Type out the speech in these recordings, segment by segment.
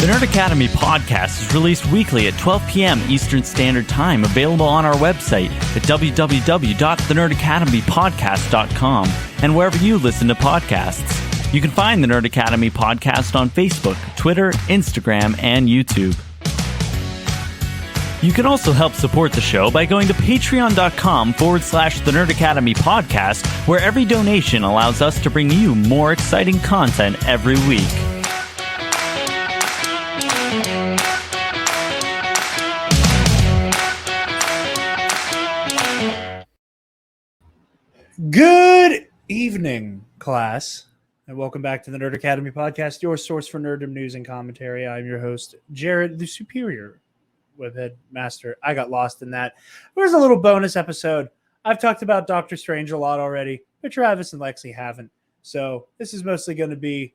The Nerd Academy podcast is released weekly at 12 p.m. Eastern Standard Time, available on our website at www.thenerdacademypodcast.com and wherever you listen to podcasts. You can find the Nerd Academy podcast on Facebook, Twitter, Instagram, and YouTube. You can also help support the show by going to patreon.com/The Nerd Academy podcast, where every donation allows us to bring you more exciting content every week. Good evening, class, and welcome back to the Nerd Academy podcast, your source for nerddom news and commentary. I'm your host, Jared, the superior webhead master. I got lost in that. There's a little bonus episode. I've talked about Doctor Strange a lot already, but Travis and Lexi haven't. So this is mostly going to be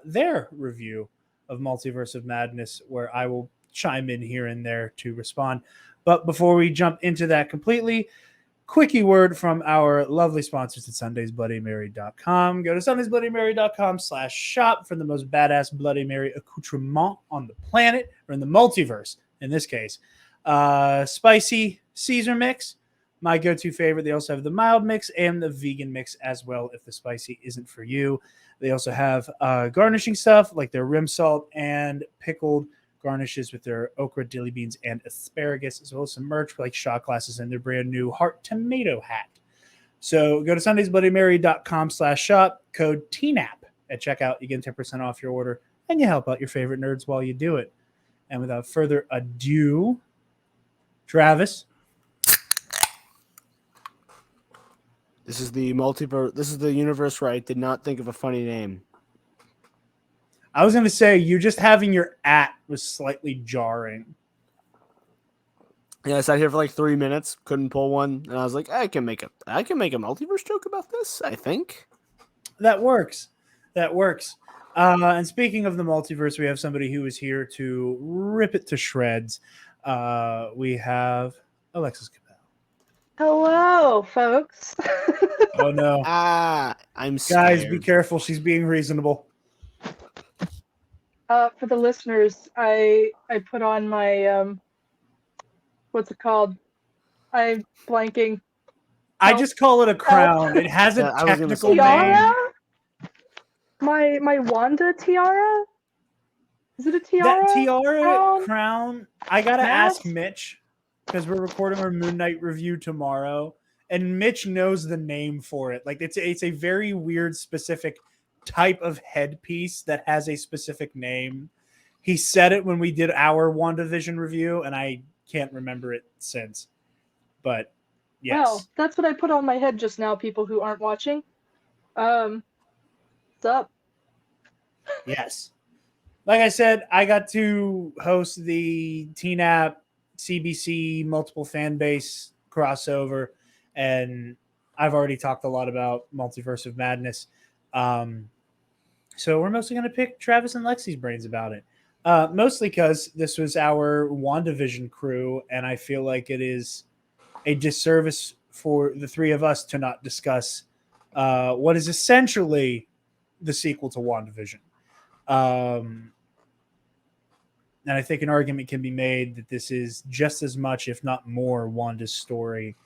their review of Multiverse of Madness, where I will chime in here and there to respond. But before we jump into that completely, quickie word from our lovely sponsors at sundaysbloodymary.com. Go to sundaysbloodymary.com/shop for the most badass Bloody Mary accoutrement on the planet, or in the multiverse, in this case. Spicy Caesar mix, my go-to favorite. They also have the mild mix and the vegan mix as well, if the spicy isn't for you. They also have garnishing stuff like their rim salt and pickled garnishes with their okra, dilly beans, and asparagus, as well as some merch like shot glasses and their brand new heart tomato hat. So go to sundaysbloodymary.com/shop, code TNAP at checkout. You get 10% off your order, and you help out your favorite nerds while you do it. And without further ado, Travis. This is the multiverse. This is the universe where I did not think of a funny name. I was going to say, you just having your at was slightly jarring. Yeah, I sat here for like 3 minutes, couldn't pull one, and I was like, I can make a multiverse joke about this, I think. That works. And speaking of the multiverse, we have somebody who is here to rip it to shreds. We have Alexis Cabell. Hello, folks. Oh, no. I'm scared. Guys, be careful. She's being reasonable. For the listeners, I put on my what's it called? I'm blanking. I just call it a crown. It has a technical tiara? name. My Wanda tiara? Is it a tiara? That tiara crown? I gotta Mask? ask Mitch, because we're recording our Moon Knight review tomorrow, and Mitch knows the name for it. Like it's a very weird, specific type of headpiece that has a specific name. He said it when we did our WandaVision review, and I can't remember it since. But yes. Well, that's what I put on my head just now, people who aren't watching. What's up? Yes. Like I said, I got to host the TNAP CBC multiple fan base crossover, and I've already talked a lot about Multiverse of Madness. So we're mostly going to pick Travis and Lexi's brains about it. Mostly because this was our WandaVision crew, and I feel like it is a disservice for the three of us to not discuss what is essentially the sequel to WandaVision. And I think an argument can be made that this is just as much, if not more, Wanda's story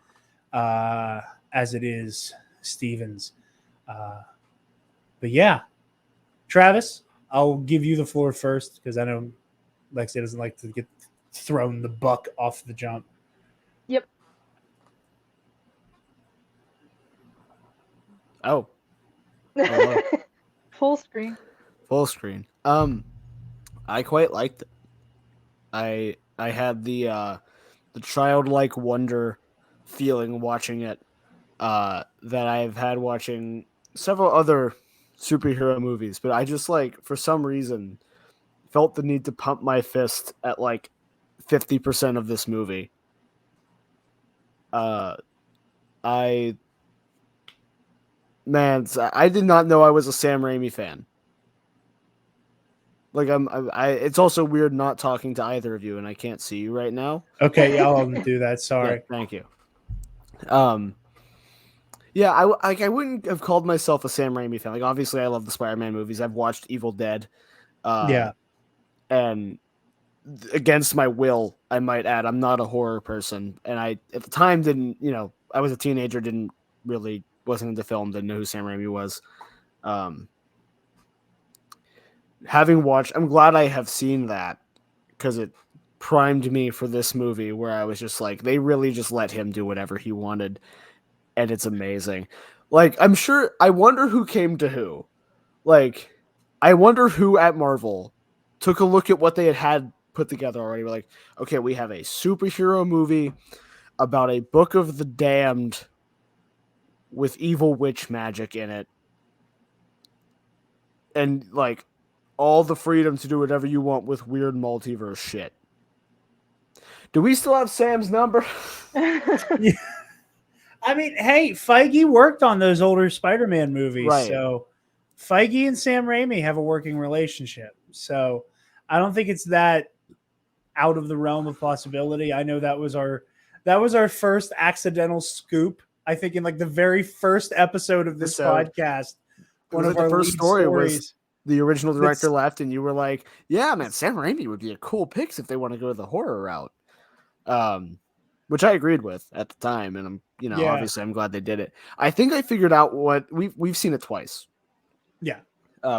as it is Steven's. But yeah, Travis, I'll give you the floor first because I know Lexi doesn't like to get thrown the buck off the jump. Yep. Oh. Full screen. Full screen. I quite liked it. I had the childlike wonder feeling watching it that I've had watching several other superhero movies, but I just for some reason felt the need to pump my fist at 50% of this movie. I did not know I was a Sam Raimi fan. It's also weird not talking to either of you, and I can't see you right now. Okay, I'll do that. Sorry. Yeah, thank you. Yeah, I wouldn't have called myself a Sam Raimi fan. Obviously, I love the Spider-Man movies. I've watched Evil Dead. Yeah. and against my will, I might add, I'm not a horror person, and I at the time didn't, I was a teenager, wasn't into film, didn't know who Sam Raimi was. Having watched, I'm glad I have seen that because it primed me for this movie where I was just like, they really just let him do whatever he wanted, and it's amazing. Like, I wonder who came to who. Like, I wonder who at Marvel took a look at what they had put together already. We're like, okay, we have a superhero movie about a book of the damned with evil witch magic in it. And, like, all the freedom to do whatever you want with weird multiverse shit. Do we still have Sam's number? Yeah. I mean, hey, Feige worked on those older Spider-Man movies, Right. so Feige and Sam Raimi have a working relationship. So I don't think it's that out of the realm of possibility. I know that was our first accidental scoop. I think in like the very first episode of this podcast, one of the our first lead story stories. was the original director left, and you were like, "Yeah, man, Sam Raimi would be a cool pick if they want to go the horror route." Which I agreed with at the time, and I'm, obviously I'm glad they did it. I think I figured out what we've seen it twice. Yeah,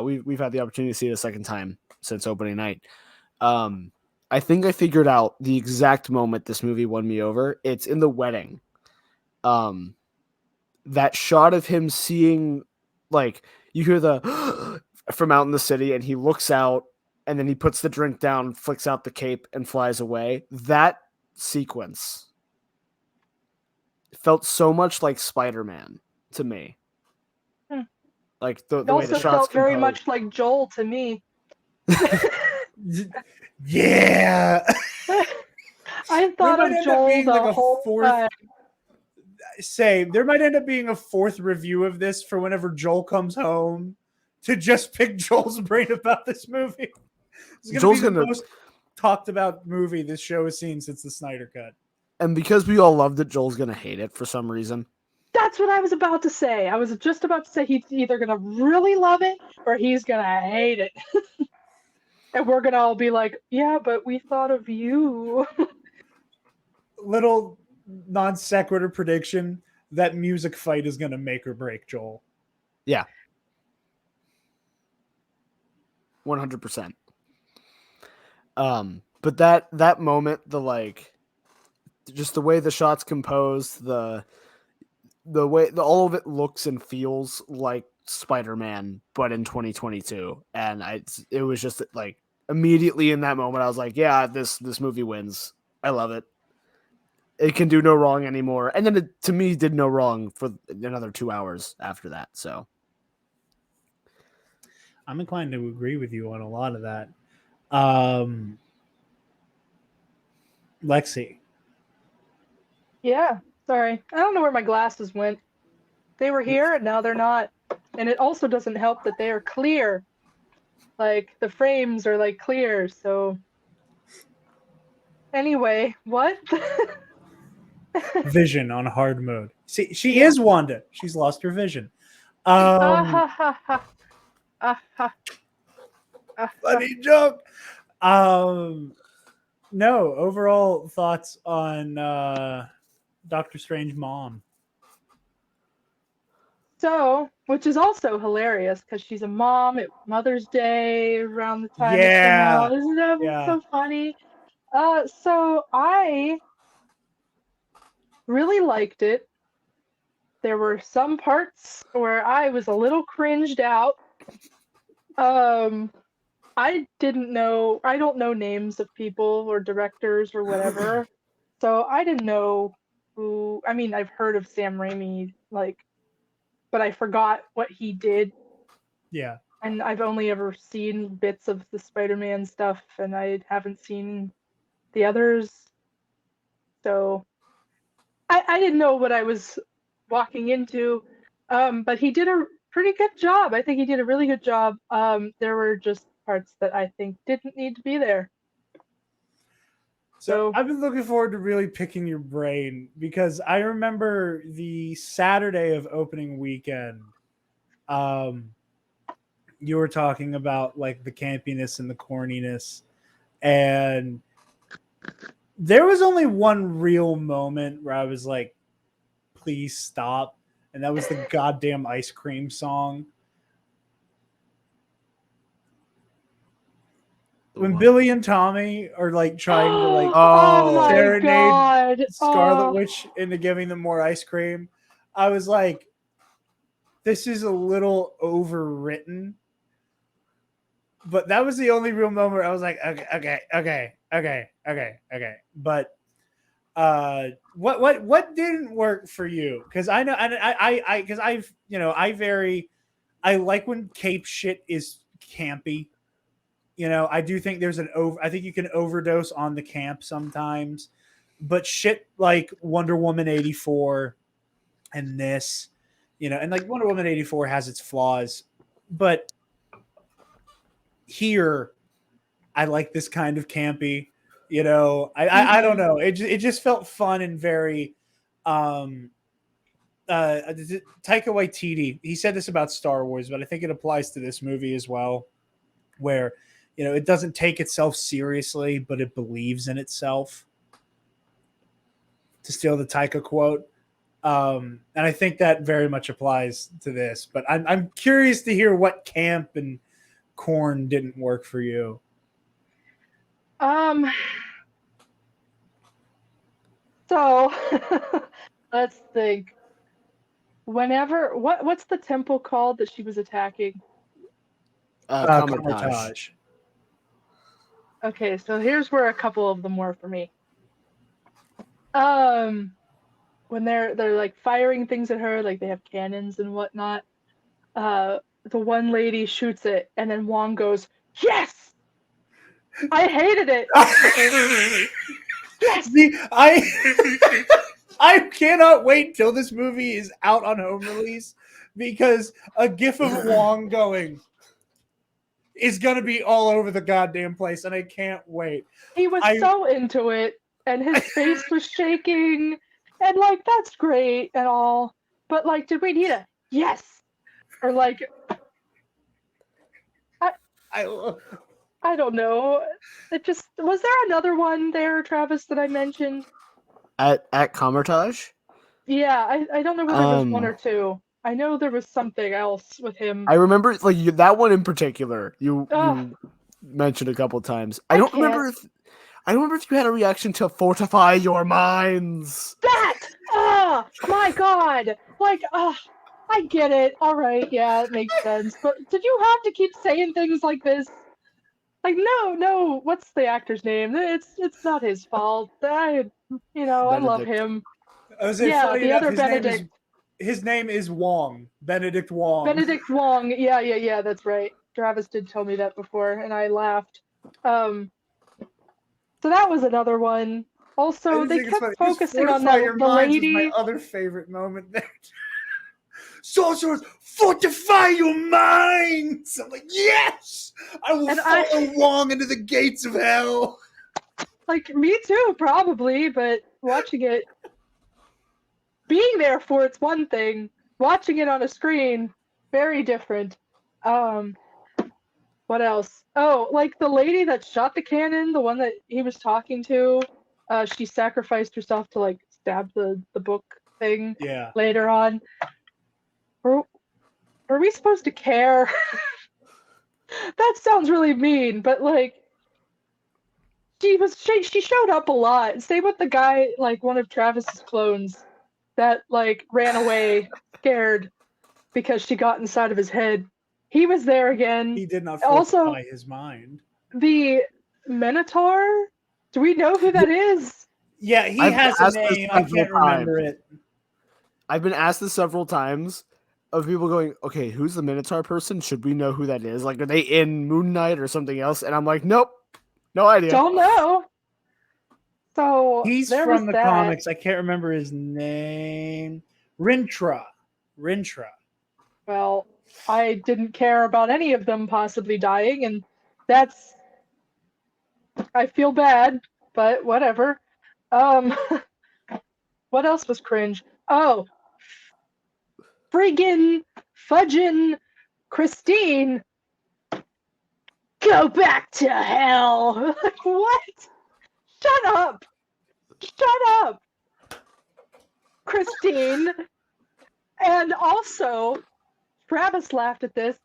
we've had the opportunity to see it a second time since opening night. I think I figured out the exact moment this movie won me over. It's in the wedding. That shot of him seeing, like, you hear the from out in the city, and he looks out, and then he puts the drink down, flicks out the cape, and flies away. That sequence felt so much like Spider-Man to me. Like the way the shots felt very composed. much like Joel to me. yeah. I thought of Joel the whole time. There might end up being a fourth review of this for whenever Joel comes home to just pick Joel's brain about this movie. It's going to be the most talked about movie this show has seen since the Snyder Cut. And because we all loved it, Joel's going to hate it for some reason. That's what I was about to say. I was just about to say he's either going to really love it or he's going to hate it. And we're going to all be like, yeah, but we thought of you. Little non sequitur prediction: that music fight is going to make or break Joel. Yeah. 100%. But that moment, just the way the shots composed, the way all of it looks and feels like Spider-Man, but in 2022, and it was just like immediately in that moment, I was like, yeah, this movie wins. I love it. It can do no wrong anymore. And then it, to me, did no wrong for another 2 hours after that. So I'm inclined to agree with you on a lot of that. Lexi. Yeah, sorry. I don't know where my glasses went. They were here and now they're not. And it also doesn't help that they are clear. Like the frames are like clear, so anyway, what? Vision on hard mode. See, she is Wanda. She's lost her vision. Funny joke. No, overall thoughts on Doctor Strange mom. So, which is also hilarious because she's a mom at Mother's Day around the time Yeah. it came out. Isn't that so funny? So I really liked it. There were some parts where I was a little cringed out. I don't know names of people or directors or whatever. So I didn't know who, I mean, I've heard of Sam Raimi, but I forgot what he did. Yeah. And I've only ever seen bits of the Spider-Man stuff, and I haven't seen the others. So I didn't know what I was walking into. But he did a pretty good job. I think he did a really good job. There were just parts that I think didn't need to be there. So I've been looking forward to really picking your brain because I remember the Saturday of opening weekend. You were talking about like the campiness and the corniness And there was only one real moment where I was like, please stop. And that was the goddamn ice cream song. When Billy and Tommy are like trying to like my serenade God. Scarlet Witch into giving them more ice cream, I was like, this is a little overwritten. But that was the only real moment where I was like, okay. But what didn't work for you? Because I know because I like when cape shit is campy. I do think I think you can overdose on the camp sometimes, but shit like Wonder Woman 84 and this, and like Wonder Woman 84 has its flaws, but here I like this kind of campy, I don't know. It just felt fun and very, Taika Waititi, he said this about Star Wars, but I think it applies to this movie as well, where it doesn't take itself seriously, but it believes in itself. To steal the Taika quote, and I think that very much applies to this. But I'm curious to hear what camp and corn didn't work for you. So let's think. What's the temple called that she was attacking? Comertage. Okay, so here's where a couple of them were for me. When they're like firing things at her, like they have cannons and whatnot. The one lady shoots it, and then Wong goes, "Yes!" I hated it. Yes! See, I cannot wait till this movie is out on home release, because a gif of Wong going is going to be all over the goddamn place, and I can't wait. He was so into it, and his face was shaking, and like, that's great and all, but like, did we need a yes? Or like, I don't know. It just, was there another one there, Travis, that I mentioned? At Comertage? Yeah, I don't know whether it was one or two. I know there was something else with him. I remember like that one in particular. You mentioned a couple times. I don't remember if you had a reaction to "Fortify Your Minds." That! Oh my God! Like, I get it. All right, yeah, it makes sense. But did you have to keep saying things like this? Like, no. What's the actor's name? It's not his fault. I love him. Yeah, the other Benedict. His name is Wong. Benedict Wong. Benedict Wong. Yeah, that's right. Travis did tell me that before, and I laughed. So that was another one. Also, they kept focusing on the lady. Was my other favorite moment there. Sorcerers, fortify your minds! I'm like, yes! I will follow Wong into the gates of hell. Like, me too, probably, but watching it, being there for it's one thing. Watching it on a screen, very different. What else? Oh, like the lady that shot the cannon, the one that he was talking to, she sacrificed herself to like stab the book thing later on. Are we supposed to care? That sounds really mean, but like she showed up a lot. Same with the guy, like one of Travis's clones that like ran away scared because she got inside of his head. He was there again. He did not fortify his mind. The Minotaur? Do we know who that is? Yeah, he has a name. I can't remember it. I've been asked this several times of people going, okay, who's the Minotaur person? Should we know who that is? Like, are they in Moon Knight or something else? And I'm like, nope, no idea. Don't know. So he's from the comics. I can't remember his name. Rintra. Well, I didn't care about any of them possibly dying, and I feel bad, but whatever. What else was cringe? Oh, friggin' fudgin' Christine Go back to hell. Like, what? Shut up. Shut up, Christine. And also, Travis laughed at this.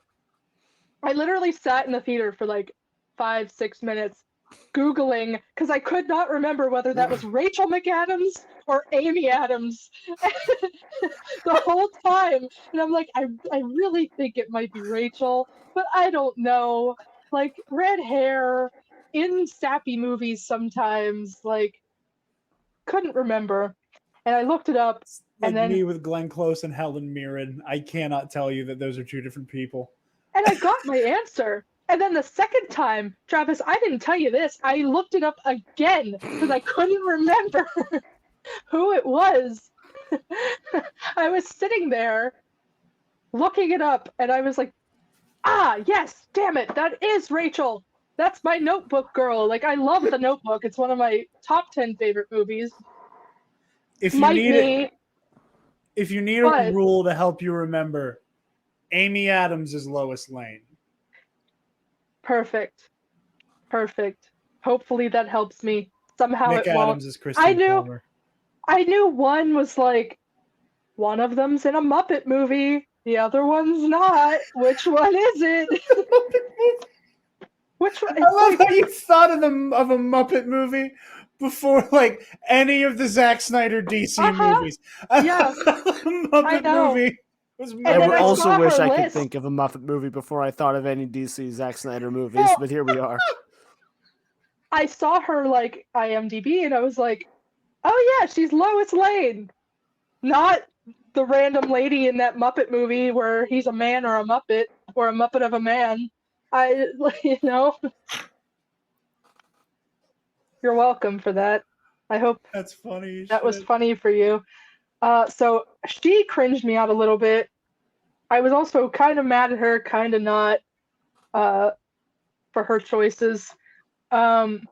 I literally sat in the theater for like 5-6 minutes Googling because I could not remember whether that was Rachel McAdams or Amy Adams the whole time. And I'm like, I really think it might be Rachel, but I don't know. Like, red hair in sappy movies sometimes, like, couldn't remember. And I looked it up. Like And then me with Glenn Close and Helen Mirren, I cannot tell you that those are two different people. and I got my answer. And then the second time, Travis, I didn't tell you this. I looked it up again because I couldn't remember who it was. I was sitting there looking it up, and I was like, yes, damn it, that is Rachel. That's my Notebook girl. Like, I love The Notebook. It's one of my top 10 favorite movies. If you Might need be, it, if you need a but- rule to help you remember, Amy Adams is Lois Lane. Perfect. Hopefully that helps me. Somehow Nick it won't. Adams is Christine I knew- Palmer. I knew one was like, one of them's in a Muppet movie, the other one's not. Which one is it? Which one? I love how you thought of a Muppet movie before like any of the Zack Snyder DC movies. Yeah. Muppet I know. movie was And I then would I also saw wish her I could list. think of a Muppet movie before I thought of any DC Zack Snyder movies, Well- but here we are. I saw her like IMDb and I was like, oh yeah, she's Lois Lane. Not the random lady in that Muppet movie where he's a man or a Muppet or a Muppet of a man. You're welcome for that. I hope That's funny. that was funny for you. So she cringed me out a little bit. I was also kind of mad at her, kind of not, for her choices. In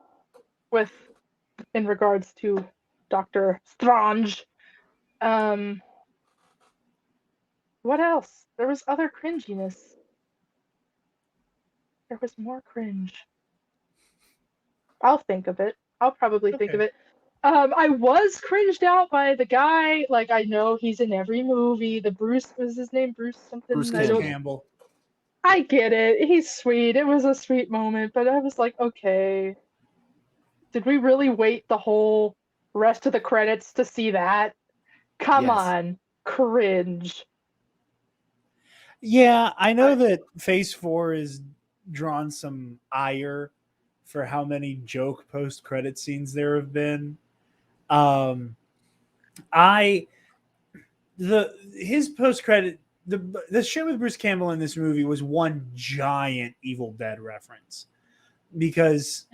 regards to Dr. Strange. What else? There was other cringiness. There was more cringe. I'll think of it. I'll probably think of Okay. it. I was cringed out by the guy. Like, I know he's in every movie. The Bruce, was his name Bruce something? Bruce I don't. Campbell. I get it. He's sweet. It was a sweet moment, but I was like, okay. Did we really wait the whole rest of the credits to see that? Come Yes. on. Cringe. Yeah, I know that Phase 4 has drawn some ire for how many joke post-credit scenes there have been. His post-credit the shit with Bruce Campbell in this movie was one giant Evil Dead reference because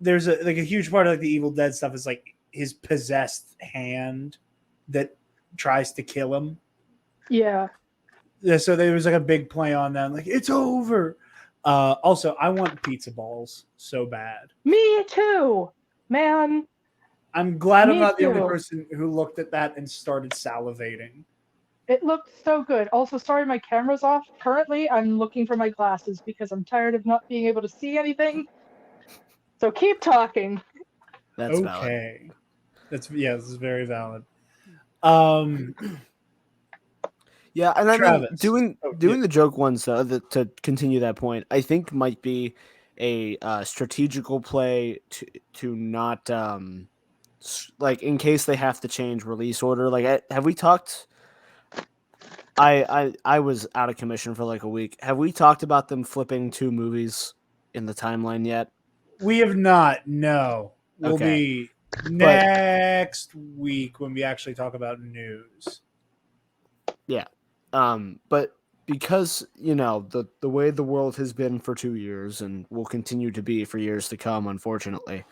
there's a huge part of like the Evil Dead stuff is like his possessed hand that tries to kill him. Yeah. Yeah, so there was like a big play on that. Like, it's over. Also, I want pizza balls so bad. Me too, man. I'm glad I'm Me not the only too. person who looked at that and started salivating. It looked so good. Also, sorry, my camera's off. Currently, I'm looking for my glasses because I'm tired of not being able to see anything. So keep talking. That's valid. Okay. This is very valid. Yeah, and I mean, Travis. doing Oh, yeah. the joke ones though, to continue that point, I think might be a strategical play to not like in case they have to change release order. Like, have we talked? I was out of commission for like a week. Have we talked about them flipping 2 movies in the timeline yet? We have not. No. We'll Okay. be next week when we actually talk about news. Yeah. But because, the way the world has been for 2 years and will continue to be for years to come, unfortunately,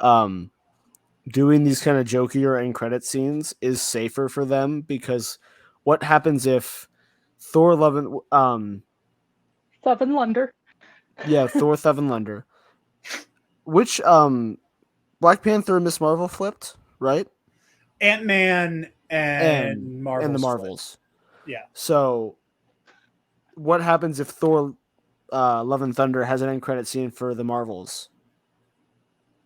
doing these kind of jokier end credit scenes is safer for them because what happens if Thor Love and Love and Lunder. Thor Love and Lunder, which Black Panther and Miss Marvel flipped, right? Ant-Man and Marvel and the split. Marvels. Yeah. So what happens if Thor Love and Thunder has an end credit scene for the Marvels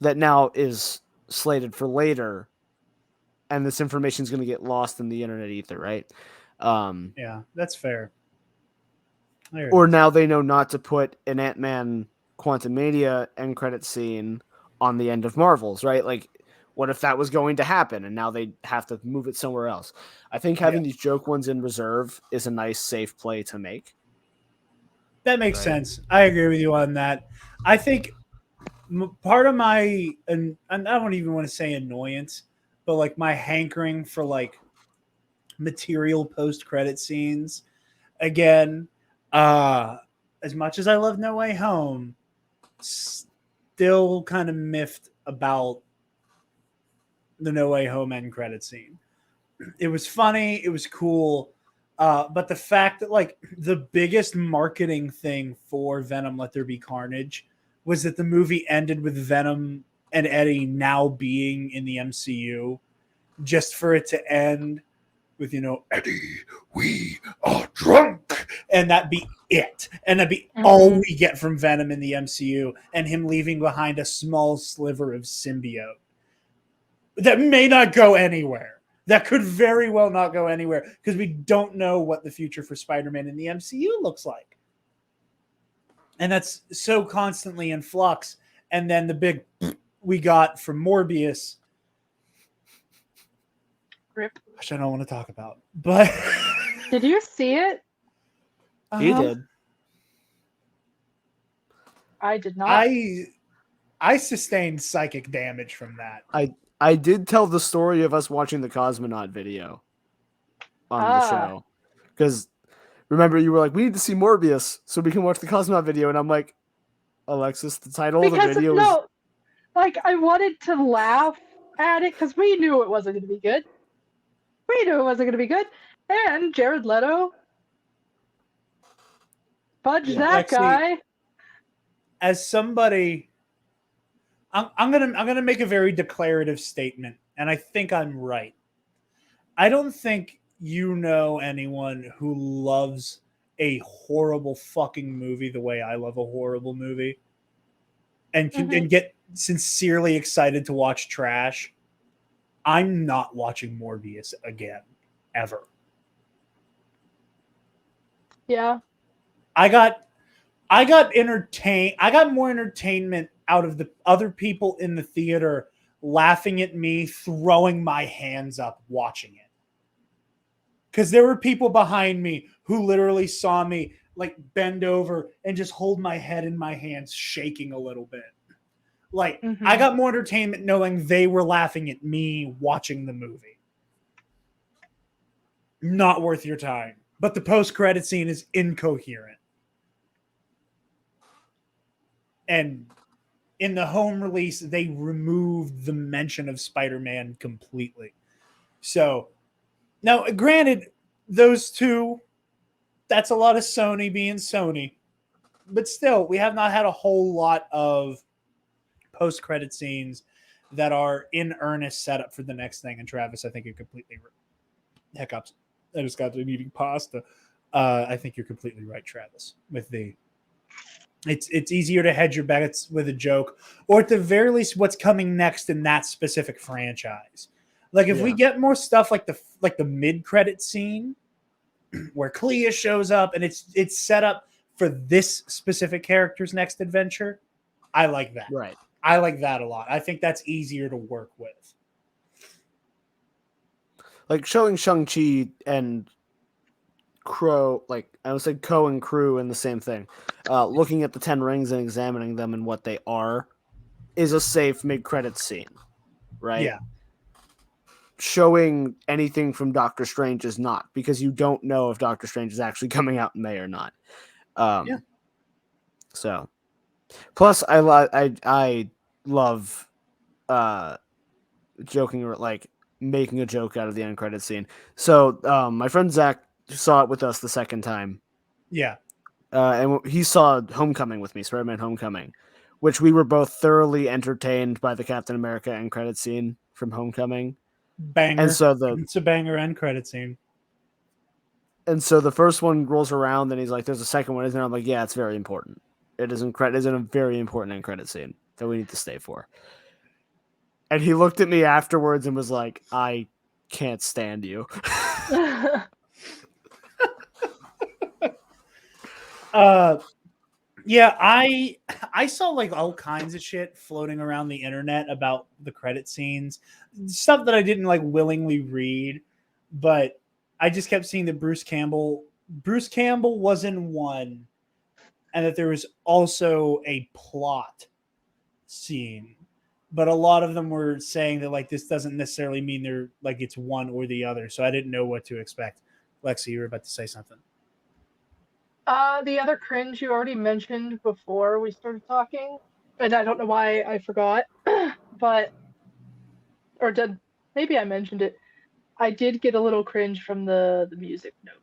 that now is slated for later, and this information is going to get lost in the internet ether, right? Yeah, that's fair. There it Or is. now they know not to put an Ant-Man Quantumania end credit scene on the end of Marvels, right? Like, what if that was going to happen and now they have to move it somewhere else? I think having these joke ones in reserve is a nice, safe play to make. That makes Right. sense. I agree with you on that. I think part of my, and I don't even want to say annoyance, but like my hankering for like material post credit scenes. Again, as much as I love No Way Home, still kind of miffed about the No Way Home end credit scene. It was funny, it was cool, but the fact that like the biggest marketing thing for Venom Let There Be Carnage was that the movie ended with Venom and Eddie now being in the MCU, just for it to end with, you know, Eddie, we are drunk, and that be it, and that be all we get from Venom in the MCU, and him leaving behind a small sliver of symbiote that may not go anywhere. That could very well not go anywhere because we don't know what the future for Spider-Man in the MCU looks like. And that's so constantly in flux. And then the big we got from Morbius, Rip. which I don't want to talk about. But Did you see it? He did. I did not. I sustained psychic damage from that. I did tell the story of us watching the Cosmonaut video on the show. Because remember, you were like, we need to see Morbius so we can watch the Cosmonaut video. And I'm like, Alexis, the title of the video is... Like, I wanted to laugh at it because we knew it wasn't going to be good. And Jared Leto, fudge that Actually, guy. As somebody, I'm gonna make a very declarative statement, and I think I'm right. I don't think you know anyone who loves a horrible fucking movie the way I love a horrible movie, and and get sincerely excited to watch trash. I'm not watching Morbius again, ever. Yeah. I got entertained. I got more entertainment out of the other people in the theater laughing at me, throwing my hands up, watching it. Because there were people behind me who literally saw me like bend over and just hold my head in my hands, shaking a little bit. Like, I got more entertainment knowing they were laughing at me watching the movie. Not worth your time. But the post-credit scene is incoherent. And in the home release, they removed the mention of Spider-Man completely. So, now, granted, those two, that's a lot of Sony being Sony. But still, we have not had a whole lot of post-credit scenes that are in earnest setup for the next thing. And Travis, I think you're completely hiccups. I just got to eating pasta. I think you're completely right, Travis, with the it's easier to hedge your bets with a joke, or at the very least, what's coming next in that specific franchise. Like if we get more stuff like the mid-credit scene where Clea shows up and it's set up for this specific character's next adventure, I like that. Right. I like that a lot. I think that's easier to work with. Like showing Shang-Chi and Crow, like I would say Co and Crew in the same thing. Looking at the 10 rings and examining them and what they are is a safe mid-credit scene, right? Yeah. Showing anything from Doctor Strange is not, because you don't know if Doctor Strange is actually coming out in May or not. So, plus I love joking or like making a joke out of the end credit scene. So my friend Zach saw it with us the second time. Yeah. And he saw Homecoming with me, Spider-Man Homecoming, which we were both thoroughly entertained by the Captain America end credit scene from Homecoming. Banger. And so it's a banger end credit scene. And so the first one rolls around, and he's like, "There's a second one, isn't there?" I'm like, "Yeah, it's very important. It is isn't a very important end credit scene that we need to stay for." And he looked at me afterwards and was like, "I can't stand you." Yeah, I saw like all kinds of shit floating around the internet about the credit scenes, stuff that I didn't like willingly read, but I just kept seeing that Bruce Campbell was in one, and that there was also a plot scene. But a lot of them were saying that like this doesn't necessarily mean they're like it's one or the other, so I didn't know what to expect. Lexi, you were about to say something. The other cringe you already mentioned before we started talking, and I don't know why I forgot, but or did maybe I mentioned it. I did get a little cringe from the music note.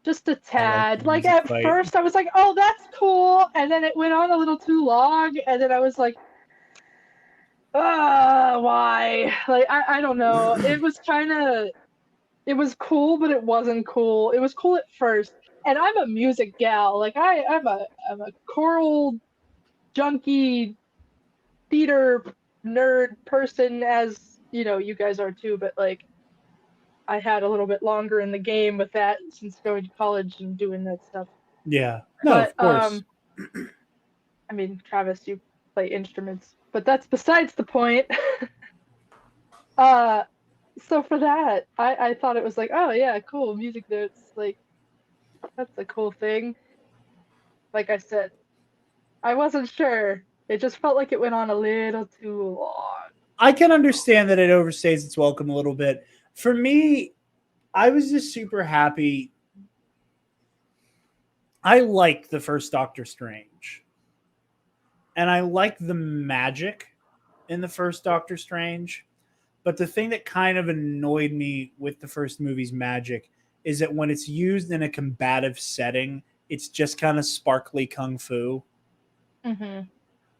Just a I like tad. the Like music at bite. first I was like, "Oh, that's cool," and then it went on a little too long, and then I was like, why?" Like I don't know. It was kind of it was cool, but it wasn't cool. It was cool at first, and I'm a music gal. Like I'm a choral junkie theater nerd person, as you know you guys are too. But like I had a little bit longer in the game with that since going to college and doing that stuff. Yeah. No, But of course. I mean, Travis, you play instruments, but that's besides the point. uh, so for that, I thought it was like, oh yeah, cool music notes. Like that's a cool thing. Like I said, I wasn't sure. It just felt like it went on a little too long. I can understand that it overstays its welcome a little bit. For me, I was just super happy. I like the first Doctor Strange. And I like the magic in the first Doctor Strange. But the thing that kind of annoyed me with the first movie's magic is that when it's used in a combative setting, it's just kind of sparkly kung fu. Mm-hmm.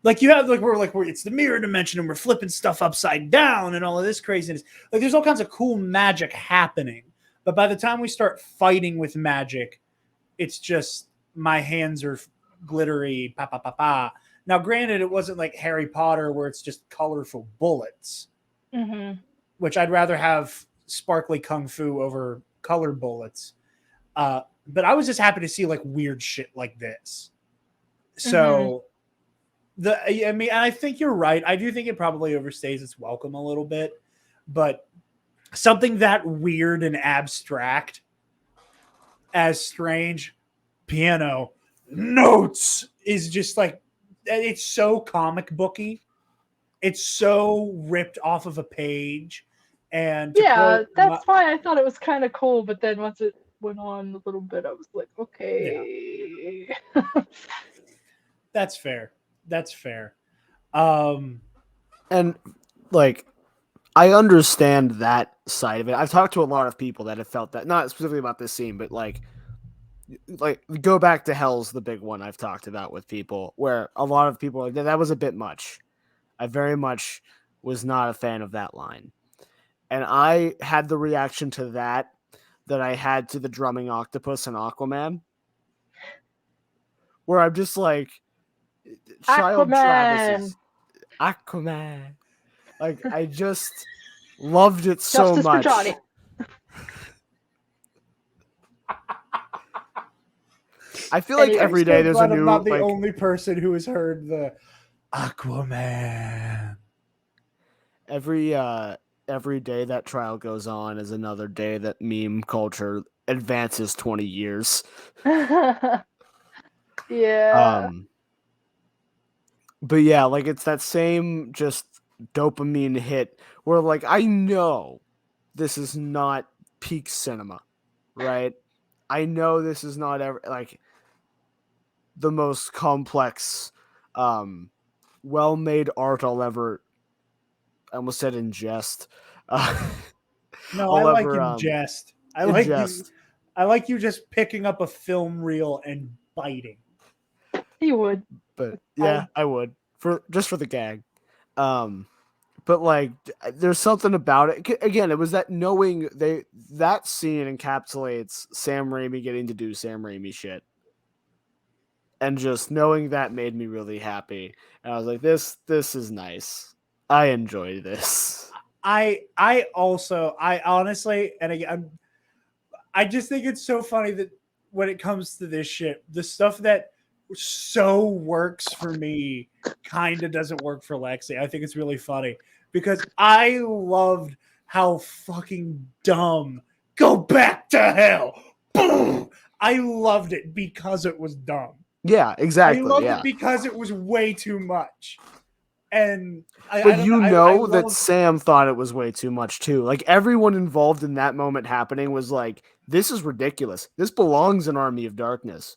Like you have we're it's the mirror dimension and we're flipping stuff upside down and all of this craziness. Like there's all kinds of cool magic happening. But by the time we start fighting with magic, it's just my hands are glittery, pa pa pa pa. Now, granted, it wasn't like Harry Potter where it's just colorful bullets, Mm-hmm. which I'd rather have sparkly kung fu over colored bullets. But I was just happy to see like weird shit like this. So I mean, and I think you're right. I do think it probably overstays its welcome a little bit, but something that weird and abstract as Strange piano notes is just like it's so comic booky. It's so ripped off of a page. And to Yeah, quote, that's why I thought it was kind of cool. But then once it went on a little bit, I was like, okay. that's fair. That's fair. Um, And like, I understand that side of it. I've talked to a lot of people that have felt that, not specifically about this scene, but like go back to Hell's the big one I've talked about with people, where a lot of people are like, that was a bit much. I very much was not a fan of that line. And I had the reaction to that I had to the drumming octopus and Aquaman, where I'm just like, child Travis Aquaman, is Aquaman. Like, I just loved it so justice much. for Johnny. I feel like every day there's a I'm new, not the like, only person who has heard the Aquaman. every day that trial goes on is another day that meme culture advances 20 years. Yeah. But yeah, like it's that same just dopamine hit where like I know this is not peak cinema, right? I know this is not ever like the most complex well-made art I'll ever, I almost said ingest. No, I I'll like ever ingest. ingest. I like you just picking up a film reel and biting. He would. But yeah, I would for just for the gag. But like, there's something about it. Again, it was that knowing that scene encapsulates Sam Raimi getting to do Sam Raimi shit, and just knowing that made me really happy. And I was like, this is nice. I enjoy this. I honestly, and again, I just think it's so funny that when it comes to this shit, the stuff that so works for me kind of doesn't work for Lexi. I think it's really funny because I loved how fucking dumb "Go Back to Hell." Boom! I loved it because it was dumb. Yeah, exactly. I loved yeah. it because it was way too much. And But you know that Sam thought it was way too much too. Like everyone involved in that moment happening was like, this is ridiculous. This belongs in Army of Darkness.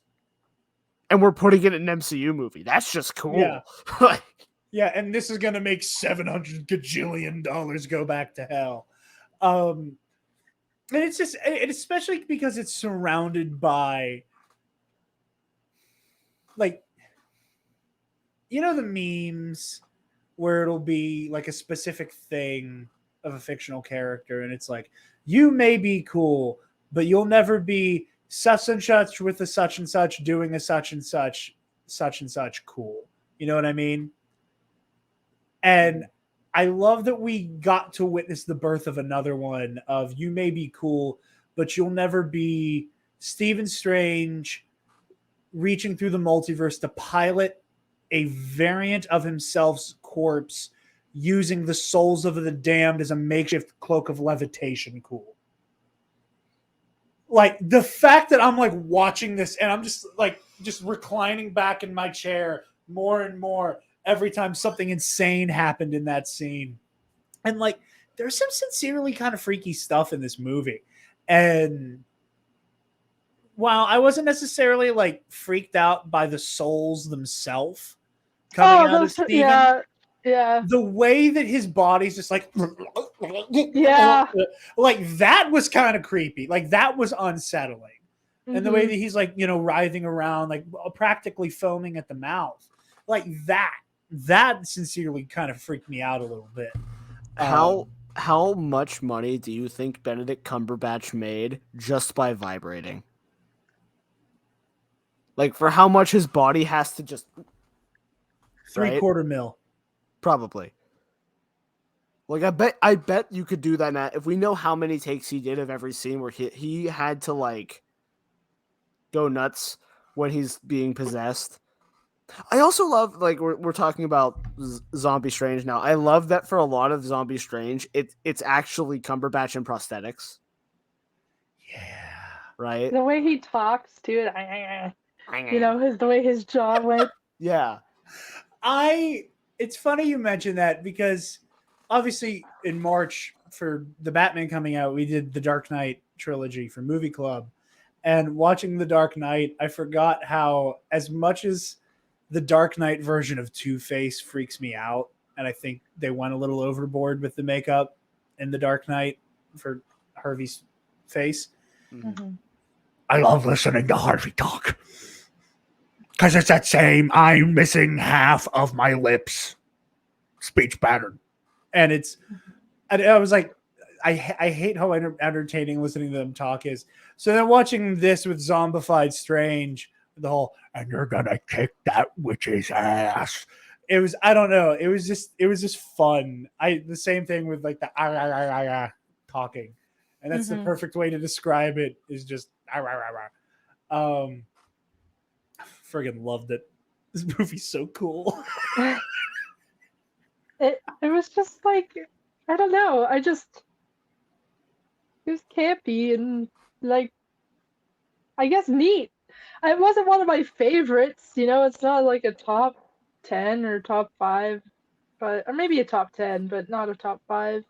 And we're putting it in an MCU movie. That's just cool. Yeah. Yeah, and this is gonna make $700 gajillion go back to hell. And it's just, and especially because it's surrounded by, like, you know, the memes where it'll be like a specific thing of a fictional character, and it's like, you may be cool, but you'll never be such and such with a such and such doing a such and such cool. You know what I mean? And I love that we got to witness the birth of another one of you may be cool, but you'll never be Stephen Strange reaching through the multiverse to pilot a variant of himself's corpse using the souls of the damned as a makeshift cloak of levitation. Cool. Like the fact that I'm like watching this and I'm just reclining back in my chair more and more every time something insane happened in that scene. And like there's some sincerely kind of freaky stuff in this movie. And while I wasn't necessarily like freaked out by the souls themselves coming out of Steven, yeah, the way that his body's just like, yeah, like that was kind of creepy. Like that was unsettling. Mm-hmm. And the way that he's like, you know, writhing around, like practically foaming at the mouth, like that sincerely kind of freaked me out a little bit. How much money do you think Benedict Cumberbatch made just by vibrating? Like for how much his body has to just $750,000 mil. Probably. Like I bet you could do that now. If we know how many takes he did of every scene where he had to like go nuts when he's being possessed. I also love, like, we're talking about Zombie Strange now. I love that for a lot of Zombie Strange, it's actually Cumberbatch and prosthetics. Yeah. Right? The way he talks too, you know, the way his jaw went. Yeah. It's funny you mentioned that because obviously in March for the Batman coming out, we did the Dark Knight trilogy for Movie Club. And watching the Dark Knight, I forgot how, as much as the Dark Knight version of Two-Face freaks me out, and I think they went a little overboard with the makeup in the Dark Knight for Harvey's face. Mm-hmm. I love listening to Harvey talk because it's that same I'm missing half of my lips speech pattern. And I was like, I hate how entertaining listening to them talk is. So then watching this with zombified Strange, the whole, and you're gonna kick that witch's ass. It was, I don't know. It was just fun. The same thing with like the talking. And that's the perfect way to describe it is just friggin' loved it. This movie's so cool. It was just like, I don't know. It was campy and like, I guess neat. It wasn't one of my favorites, you know, it's not like a top 10 or top 5, or maybe a top 10, but not a top 5.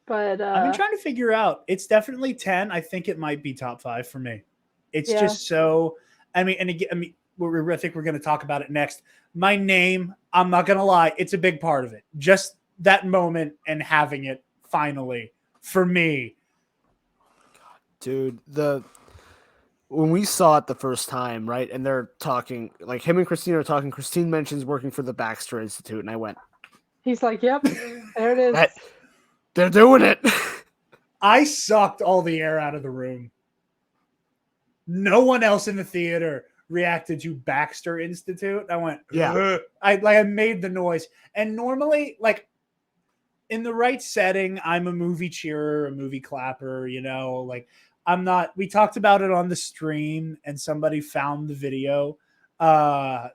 But I've been trying to figure out. It's definitely 10. I think it might be top 5 for me. It's just so. I mean, and again, I think we're going to talk about it next. My name, I'm not going to lie, it's a big part of it. Just that moment and having it finally for me. Dude, when we saw it the first time, right, and they're talking, like him and Christine are talking. Christine mentions working for the Baxter Institute, and I went, he's like, yep. There it is. They're doing it. I sucked all the air out of the room. No one else in the theater reacted to Baxter Institute. I went, Yeah. "Ugh." I made the noise. And normally, like in the right setting, I'm a movie cheerer, a movie clapper, like I'm not. We talked about it on the stream and somebody found the video.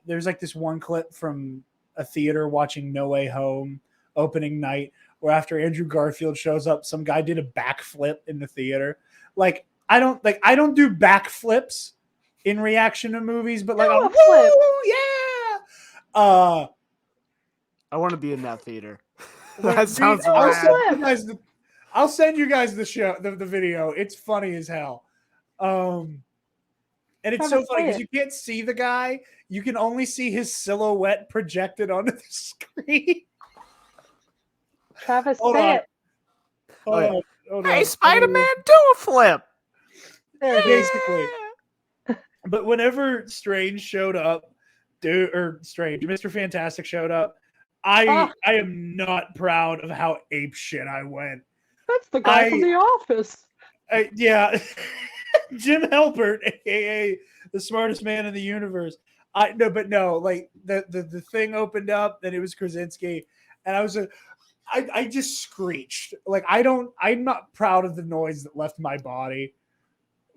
There's like this one clip from a theater watching No Way Home opening night where after Andrew Garfield shows up, some guy did a backflip in the theater. Like I don't do backflips in reaction to movies, but like, Do a woo, flip. yeah. I want to be in that theater. Dude, That sounds I'll rad. send you guys the video. It's funny as hell. And it's so Travis, funny say because it. you can't see the guy. You can only see his silhouette projected onto the screen. Travis, Hold say on. it. Hold Hey, on. Spider-Man, do a flip. There it is. Basically. But whenever Strange showed up, Mr. Fantastic showed up, I am not proud of how ape shit I went. That's the guy from The Office. Yeah. Jim Halpert, aka the smartest man in the universe. Like the thing opened up and it was Krasinski, and I just screeched. Like I'm not proud of the noise that left my body,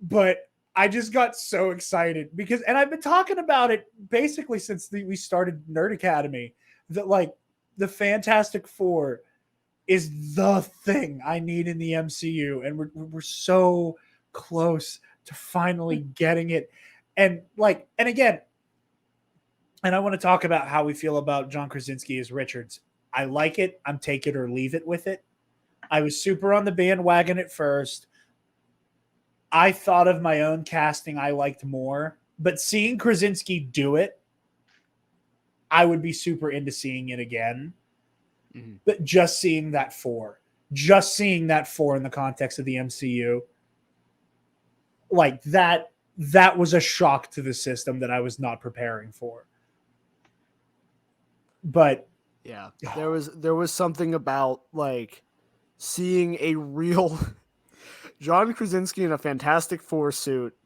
but I just got so excited because, and I've been talking about it basically since we started Nerd Academy, that like the Fantastic Four is the thing I need in the MCU, and we're so close to finally getting it. And again, and I want to talk about how we feel about John Krasinski as Richards. I like it. I'm take it or leave it with it. I was super on the bandwagon at first. I thought of my own casting I liked more, but seeing Krasinski do it, I would be super into seeing it again. Mm-hmm. But just seeing that four in the context of the MCU, like that was a shock to the system that I was not preparing for. But yeah, there was something about like seeing a real John Krasinski in a Fantastic Four suit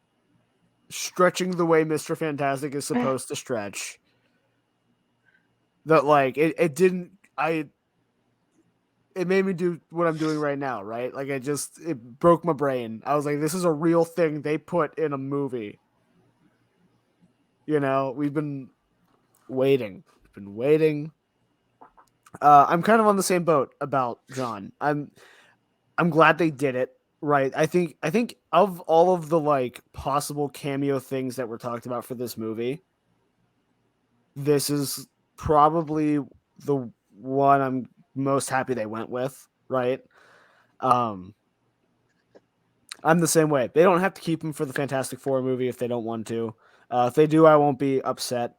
stretching the way Mr. Fantastic is supposed to stretch. That like it made me do what I'm doing right now, right? Like it broke my brain. I was like, this is a real thing they put in a movie. We've been waiting. I'm kind of on the same boat about John. I'm glad they did it, right? I think of all of the like possible cameo things that were talked about for this movie, this is probably the one I'm most happy they went with, right? I'm the same way. They don't have to keep him for the Fantastic Four movie if they don't want to. If they do, I won't be upset.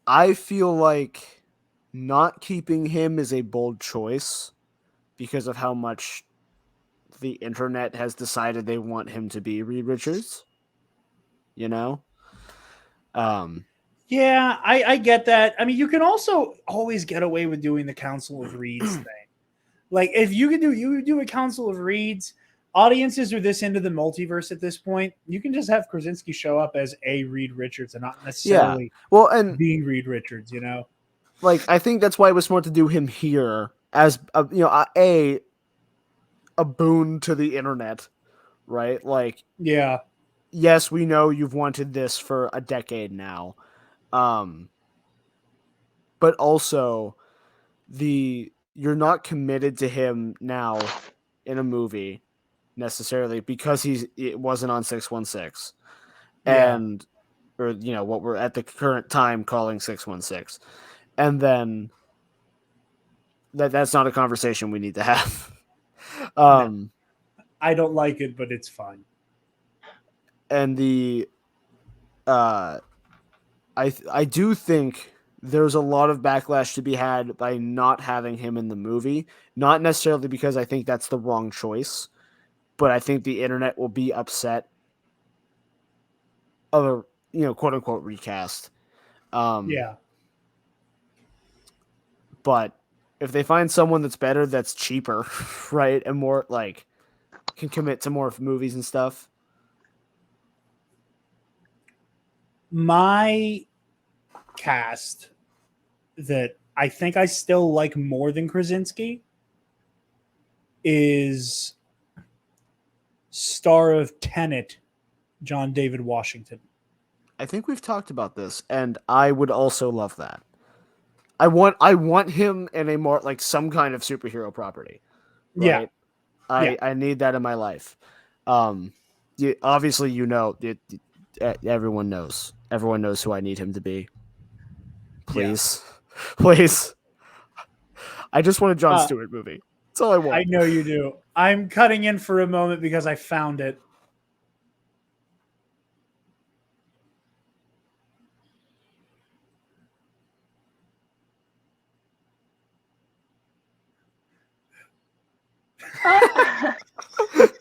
I feel like not keeping him is a bold choice because of how much the internet has decided they want him to be Reed Richards. Yeah, I get that. I mean, you can also always get away with doing the Council of Reeds thing. Like, if you do a Council of Reeds, audiences are this into the multiverse at this point. You can just have Krasinski show up as a Reed Richards and not necessarily the Reed Richards, Like, I think that's why it was smart to do him here as a boon to the internet, right? Like, yeah. Yes, we know you've wanted this for a decade now. But also you're not committed to him now in a movie necessarily because it wasn't on 616. Yeah. And or what we're at the current time calling 616. And then that's not a conversation we need to have. No. I don't like it, but it's fine. And I do think there's a lot of backlash to be had by not having him in the movie. Not necessarily because I think that's the wrong choice, but I think the internet will be upset of a quote unquote recast. Yeah. But if they find someone that's better, that's cheaper, right, and more like can commit to more movies and stuff. My cast that I think I still like more than Krasinski is star of Tenet, John David Washington. I think we've talked about this, and I would also love that. I want him in a more like some kind of superhero property, right? Yeah. I need that in my life. Obviously, everyone knows who I need him to be. Please, please. I just want a Jon Stewart movie. That's all I want. I know you do. I'm cutting in for a moment because I found it.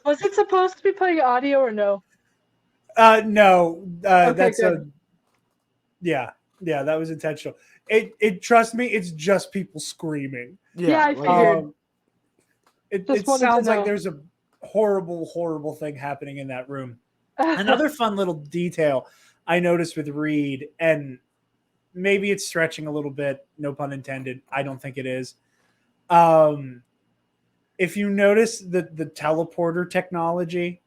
Was it supposed to be playing audio or no? No. Okay, That's good. yeah, that was intentional. It trust me, it's just people screaming. Yeah, I figured. It Just wanted to sounds like know. there's a horrible thing happening in that room. Another fun little detail I noticed with Reed, and maybe it's stretching a little bit, no pun intended. I don't think it is. If you notice the teleporter technology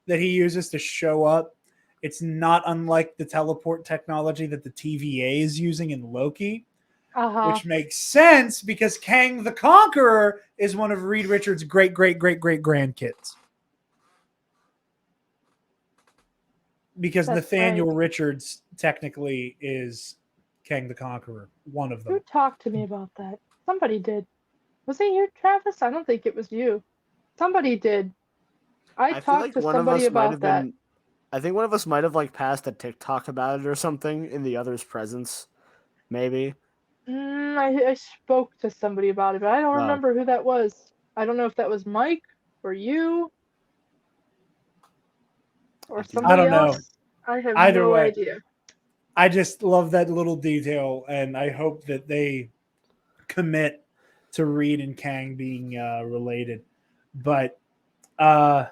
that he uses to show up, it's not unlike the teleport technology that the TVA is using in Loki, which makes sense because Kang the Conqueror is one of Reed Richards' great grandkids. Because That's Nathaniel right. Richards technically is Kang the Conqueror, one of them. Who talked to me about that? Somebody did. Was it you, Travis? I don't think it was you. Somebody did. I talked to somebody about that. I think one of us might have like passed a TikTok about it or something in the other's presence. Maybe. I spoke to somebody about it, but I don't remember who that was. I don't know if that was Mike or you or somebody else. I have Either no way, idea. I just love that little detail, and I hope that they commit to Reed and Kang being related. But yeah,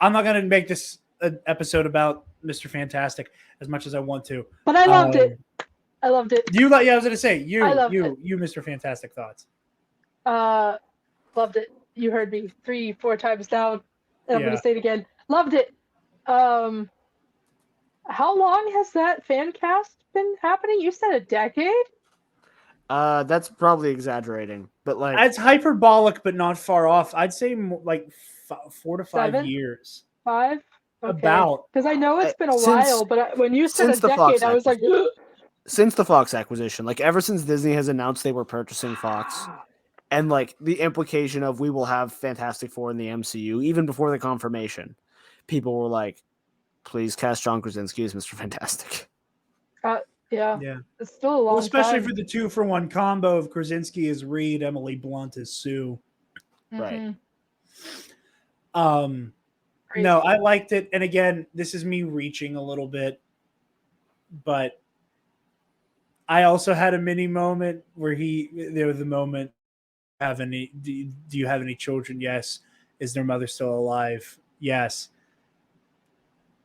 I'm not going to make this an episode about Mr. Fantastic as much as I want to. But I loved it. I loved it. Yeah, I was going to say you, Mr. Fantastic thoughts. Loved it. You heard me 3-4 times down. And I'm going to say it again. Loved it. How long has that fan cast been happening? You said a decade? That's probably exaggerating, but like it's hyperbolic, but not far off. I'd say like 4 to 5 years. 5? Okay. About because I know it's been a while, but when you said a decade, I was like, since the Fox acquisition, like ever since Disney has announced they were purchasing Fox, and like the implication of we will have Fantastic Four in the MCU, even before the confirmation, people were like, "Please cast John Krasinski as Mr. Fantastic." Yeah. It's still a long especially time. for the 2-for-1 combo of Krasinski as Reed, Emily Blunt as Sue. Right. No, I liked it. And again, this is me reaching a little bit, but I also had a mini moment where there was the moment, do you have any children? Yes. Is their mother still alive? Yes.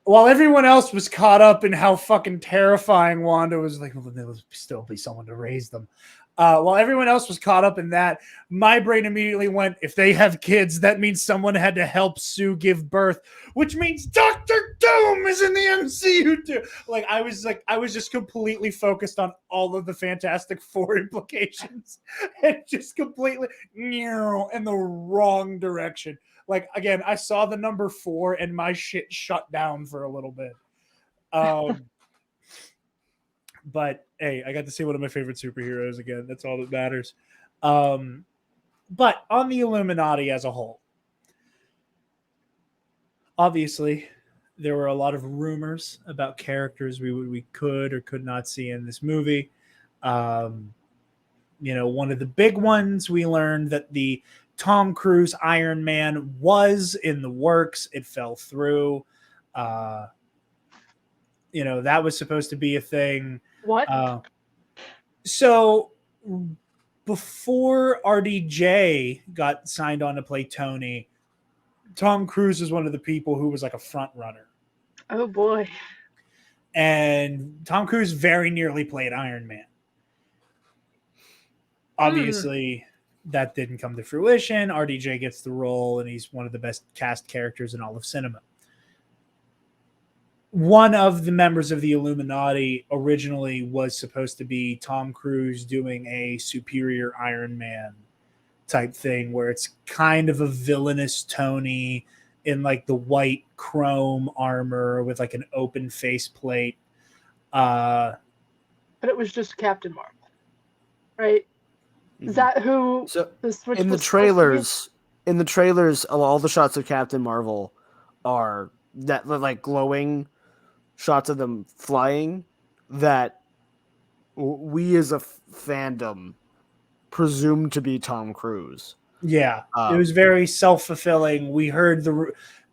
While everyone else was caught up in how fucking terrifying Wanda was, like, well, there'll still be someone to raise them. While everyone else was caught up in that, my brain immediately went, if they have kids, that means someone had to help Sue give birth, which means Doctor Doom is in the MCU too. Like, I was just completely focused on all of the Fantastic Four implications and just completely in the wrong direction. Like, again, I saw the number 4 and my shit shut down for a little bit. But hey, I got to see one of my favorite superheroes again. That's all that matters. But on the Illuminati as a whole, obviously, there were a lot of rumors about characters we could or could not see in this movie. One of the big ones, we learned that the Tom Cruise Iron Man was in the works. It fell through. That was supposed to be a thing. What? So before RDJ got signed on to play Tony, Tom Cruise was one of the people who was like a front runner. Oh boy. And Tom Cruise very nearly played Iron Man. Obviously, that didn't come to fruition. RDJ gets the role, and he's one of the best cast characters in all of cinema. One of the members of the Illuminati originally was supposed to be Tom Cruise doing a superior Iron Man type thing where it's kind of a villainous Tony in like the white chrome armor with like an open faceplate. But it was just Captain Marvel, right? Is that who the switch in the was trailers? In the trailers, all the shots of Captain Marvel are that like glowing shots of them flying that we as a fandom presumed to be Tom Cruise. Yeah, it was very self-fulfilling. We heard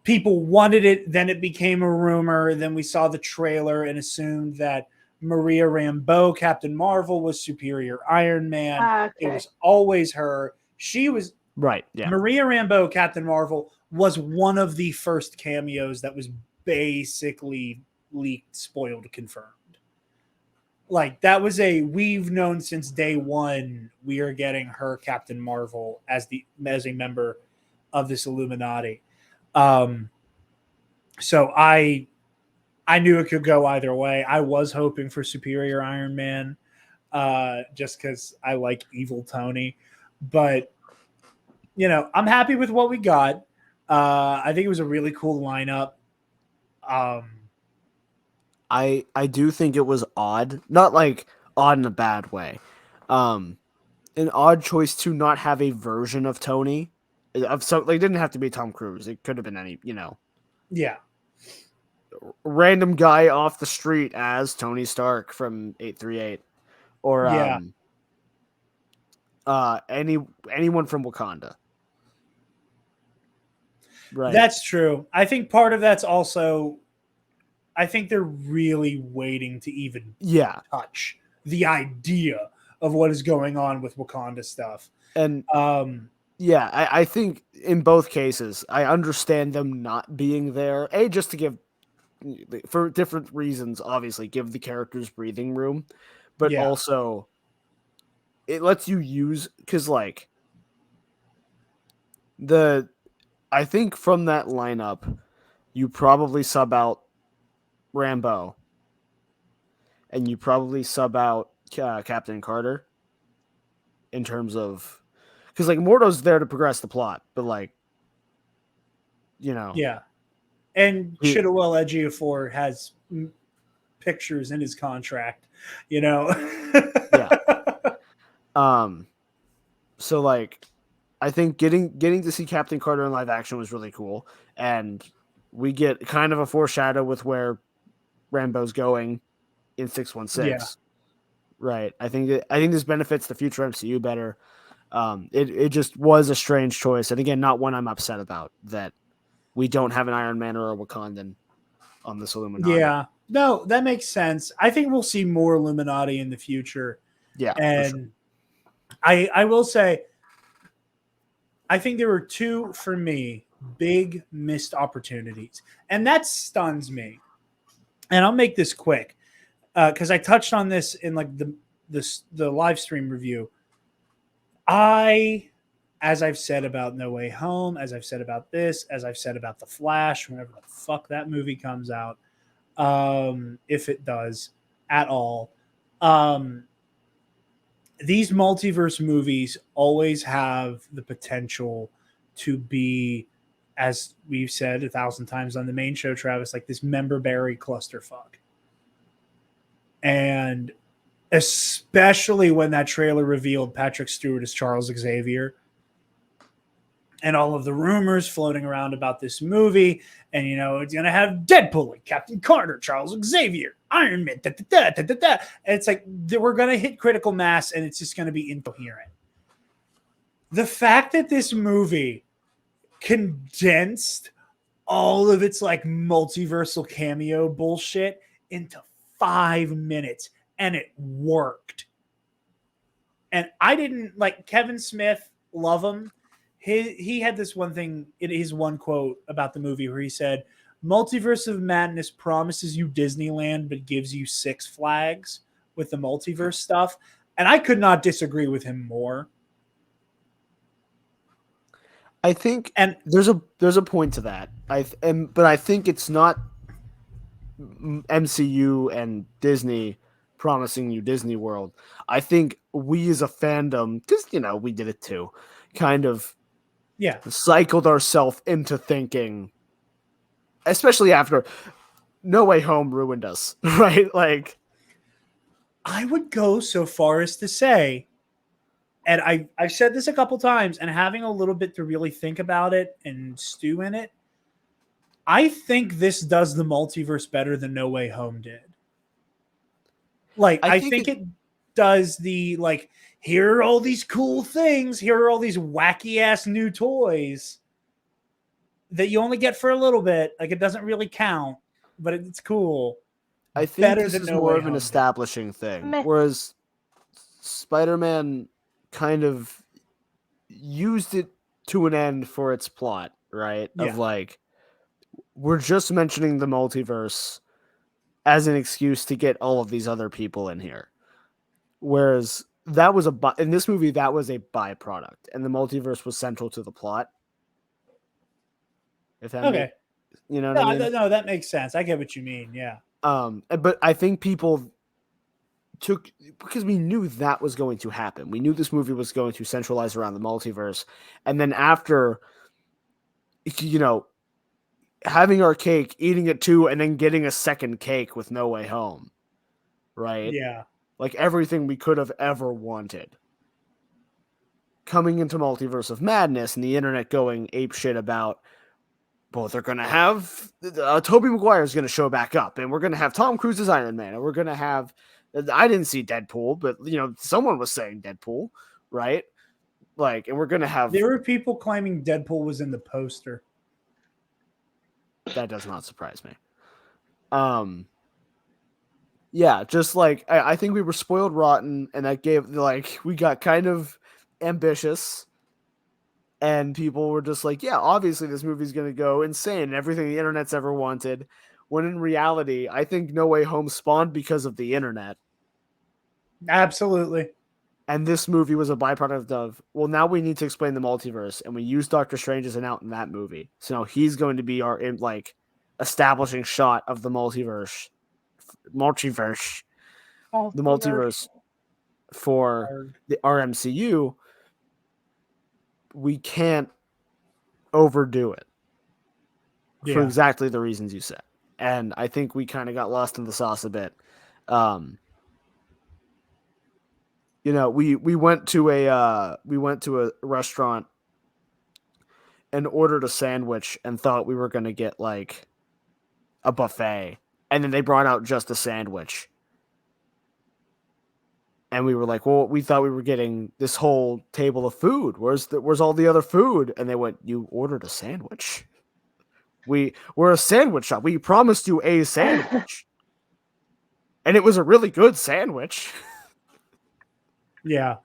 people wanted it, then it became a rumor. Then we saw the trailer and assumed that Maria Rambeau, Captain Marvel, was superior Iron Man. Okay. It was always her. She was right. Yeah, Maria Rambeau, Captain Marvel, was one of the first cameos that was basically leaked, spoiled, confirmed. Like that was we've known since day one we are getting her Captain Marvel as a member of this Illuminati. So I knew it could go either way. I was hoping for superior Iron Man, just because I like evil Tony. But I'm happy with what we got. I think it was a really cool lineup. I do think it was odd, not like odd in a bad way. An odd choice to not have a version of Tony. It didn't have to be Tom Cruise. It could have been any, Yeah. random guy off the street as Tony Stark from 838, or anyone from Wakanda. Right. That's true. I think part of that's also, I think they're really waiting to even touch the idea of what is going on with Wakanda stuff. And I think in both cases, I understand them not being there. Just to give, for different reasons, obviously, give the characters breathing room, but also it lets you use, because like I think from that lineup, you probably sub out Rambeau, and you probably sub out Captain Carter in terms of, because like Mordo's there to progress the plot, but like, yeah, and Chiwetel Ejiofor has pictures in his contract, yeah. So like, I think getting to see Captain Carter in live action was really cool, and we get kind of a foreshadow with where Rambeau's going in 616. Yeah. Right. I think this benefits the future MCU better. It just was a strange choice, and again, not one I'm upset about, that we don't have an Iron Man or a Wakandan on this Illuminati. Yeah. No, that makes sense. I think we'll see more Illuminati in the future. Yeah. And I will say, I think there were two, for me, big missed opportunities. And that stuns me. And I'll make this quick, because I touched on this in like the live stream review. As I've said about No Way Home, as I've said about this, as I've said about The Flash, whenever the fuck that movie comes out, if it does at all, these multiverse movies always have the potential to be, as we've said 1,000 times on the main show, Travis, like this member berry clusterfuck. And especially when that trailer revealed Patrick Stewart as Charles Xavier, and all of the rumors floating around about this movie, and it's gonna have Deadpool, like Captain Carter, Charles Xavier, Iron Man, and it's like we're gonna hit critical mass, and it's just gonna be incoherent. The fact that this movie condensed all of its like multiversal cameo bullshit into 5 minutes, and it worked. And I didn't like Kevin Smith, love him. He had this one thing in his one quote about the movie where he said, Multiverse of Madness promises you Disneyland, but gives you Six Flags with the multiverse stuff. And I could not disagree with him more. I think And there's a point to that. But I think it's not MCU and Disney promising you Disney World. I think we as a fandom, because we did it too, kind of cycled ourselves into thinking, especially after No Way Home ruined us, right? Like, I would go so far as to say, and I've said this a couple times, and having a little bit to really think about it and stew in it, I think this does the multiverse better than No Way Home did. Like, I think it does the, like, here are all these cool things, here are all these wacky ass new toys that you only get for a little bit. Like, it doesn't really count, but it's cool. I think this is more of an establishing thing. Whereas Spider-Man kind of used it to an end for its plot, right? Yeah. Of like, we're just mentioning the multiverse as an excuse to get all of these other people in here. Whereas that was in this movie, that was a byproduct, and the multiverse was central to the plot. If that you know what I mean? No, that makes sense. I get what you mean. Yeah. But I think people because we knew that was going to happen. We knew this movie was going to centralize around the multiverse. And then after, having our cake, eating it too, and then getting a second cake with No Way Home. Right? Yeah. Like everything we could have ever wanted. Coming into Multiverse of Madness and the internet going apeshit about, well, they're going to have Tobey Maguire is going to show back up, and we're going to have Tom Cruise as Iron Man, and we're going to have, I didn't see Deadpool, but someone was saying Deadpool, right? Like, and we're going to have, there were people claiming Deadpool was in the poster. That does not surprise me. Yeah, just like, I think we were spoiled rotten, and that gave, like, we got kind of ambitious. And people were just like, yeah, obviously this movie's going to go insane. Everything the internet's ever wanted. When in reality, I think No Way Home spawned because of the internet. Absolutely. And this movie was a byproduct of, well, now we need to explain the multiverse. And we use Doctor Strange as an out in that movie. So now he's going to be our, like, establishing shot of the multiverse. The multiverse for the RMCU. We can't overdo it for exactly the reasons you said. And I think we kind of got lost in the sauce a bit. We went to a restaurant and ordered a sandwich and thought we were going to get like a buffet. And then they brought out just a sandwich. And we were like, well, we thought we were getting this whole table of food. Where's all the other food? And they went, you ordered a sandwich. We're a sandwich shop. We promised you a sandwich. And it was a really good sandwich. Yeah.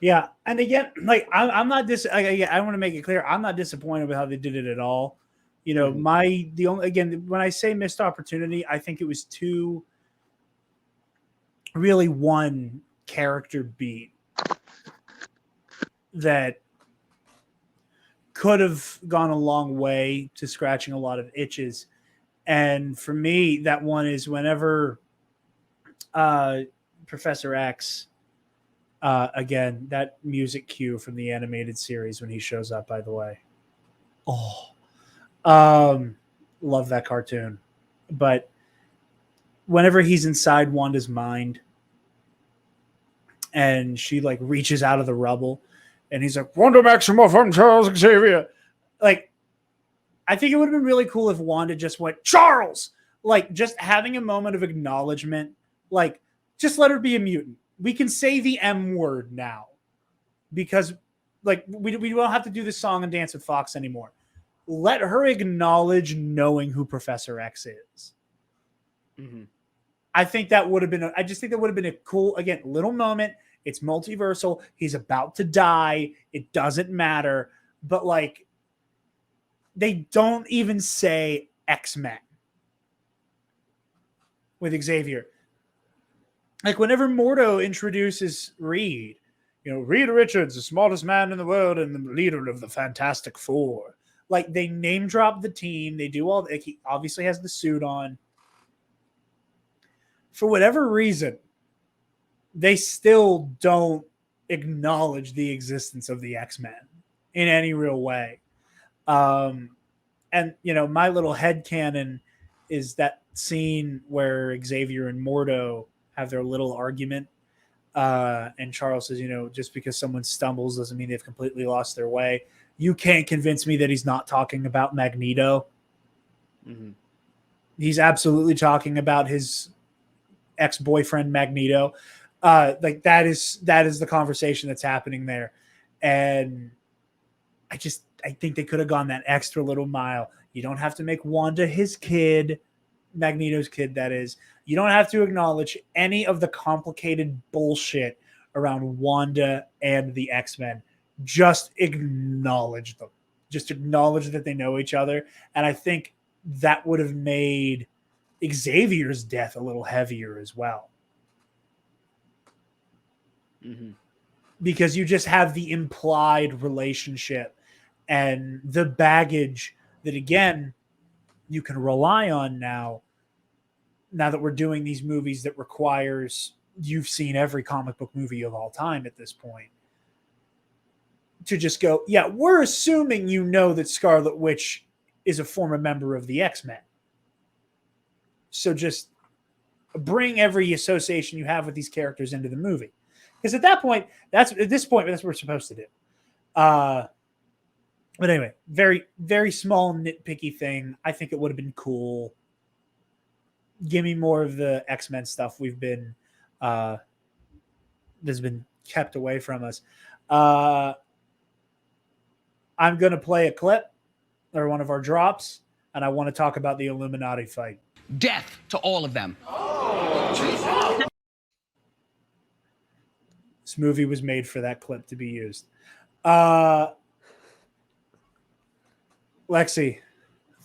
Yeah. And again, like, I'm not I want to make it clear. I'm not disappointed with how they did it at all. When I say missed opportunity, I think it was really one character beat that could have gone a long way to scratching a lot of itches. And for me, that one is whenever Professor X, again, that music cue from the animated series when he shows up, by the way. Love that cartoon. But whenever he's inside Wanda's mind and she like reaches out of the rubble and he's like, Wanda Maximoff, I'm Charles Xavier. Like, I think it would have been really cool if Wanda just went, Charles! Like, just having a moment of acknowledgement. Like, just let her be a mutant. We can say the M word now. Because, like, we don't have to do this song and dance with Fox anymore. Let her acknowledge knowing who Professor X is. Mm-hmm. I think that would have been. I just think that would have been a cool, again, little moment. It's multiversal. He's about to die. It doesn't matter. But like, they don't even say X-Men with Xavier. Like whenever Mordo introduces Reed, Reed Richards, the smartest man in the world and the leader of the Fantastic Four. Like they name drop the team. They do all. Like, he obviously has the suit on. For whatever reason, they still don't acknowledge the existence of the X-Men in any real way. And my little headcanon is that scene where Xavier and Mordo have their little argument. And Charles says, just because someone stumbles doesn't mean they've completely lost their way. You can't convince me that he's not talking about Magneto. Mm-hmm. He's absolutely talking about his ex-boyfriend Magneto. Like that is the conversation that's happening there. And I think they could have gone that extra little mile. You don't have to make Wanda his kid, Magneto's kid, that is. You don't have to acknowledge any of the complicated bullshit around Wanda and the X-Men. Just acknowledge them. Just acknowledge that they know each other. And I think that would have made Xavier's death a little heavier as well. Mm-hmm. Because you just have the implied relationship and the baggage that, again, you can rely on now that we're doing these movies that requires you've seen every comic book movie of all time at this point, to just go, yeah, we're assuming that Scarlet Witch is a former member of the X-Men. So just bring every association you have with these characters into the movie. Because at this point, that's what we're supposed to do. But anyway, very, very small nitpicky thing. I think it would have been cool. Give me more of the X-Men stuff that's been kept away from us. I'm going to play a clip or one of our drops, and I want to talk about the Illuminati fight. Death to all of them. This movie was made for that clip to be used. Lexi,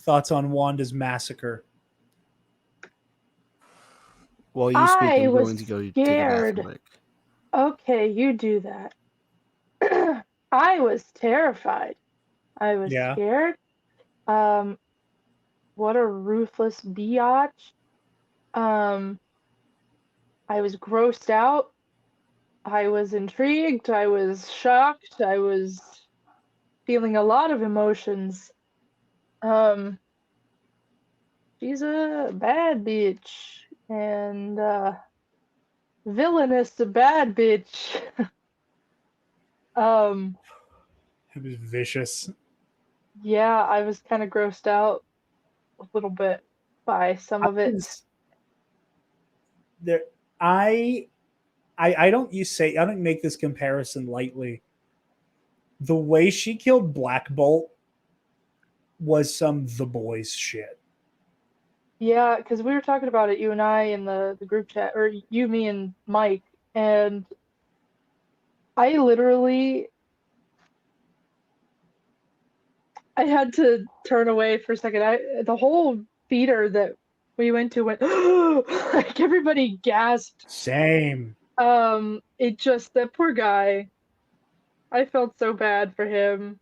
thoughts on Wanda's massacre? Well, you speak. I I'm was going to go scared. take a bath. Okay, you do that. I was terrified. I was scared. What a ruthless biatch. I was grossed out. I was intrigued. I was shocked. I was feeling a lot of emotions. She's a bad bitch. And villainous bad bitch. It was vicious. Yeah, I was kind of grossed out a little bit by some of it. I don't make this comparison lightly. The way she killed Black Bolt was some The Boys shit. Yeah, because we were talking about it, you and I, in the group chat, or you, me, and Mike, and I literally, I had to turn away for a second. The whole theater that we went to went, like everybody gasped. Same. That poor guy, I felt so bad for him.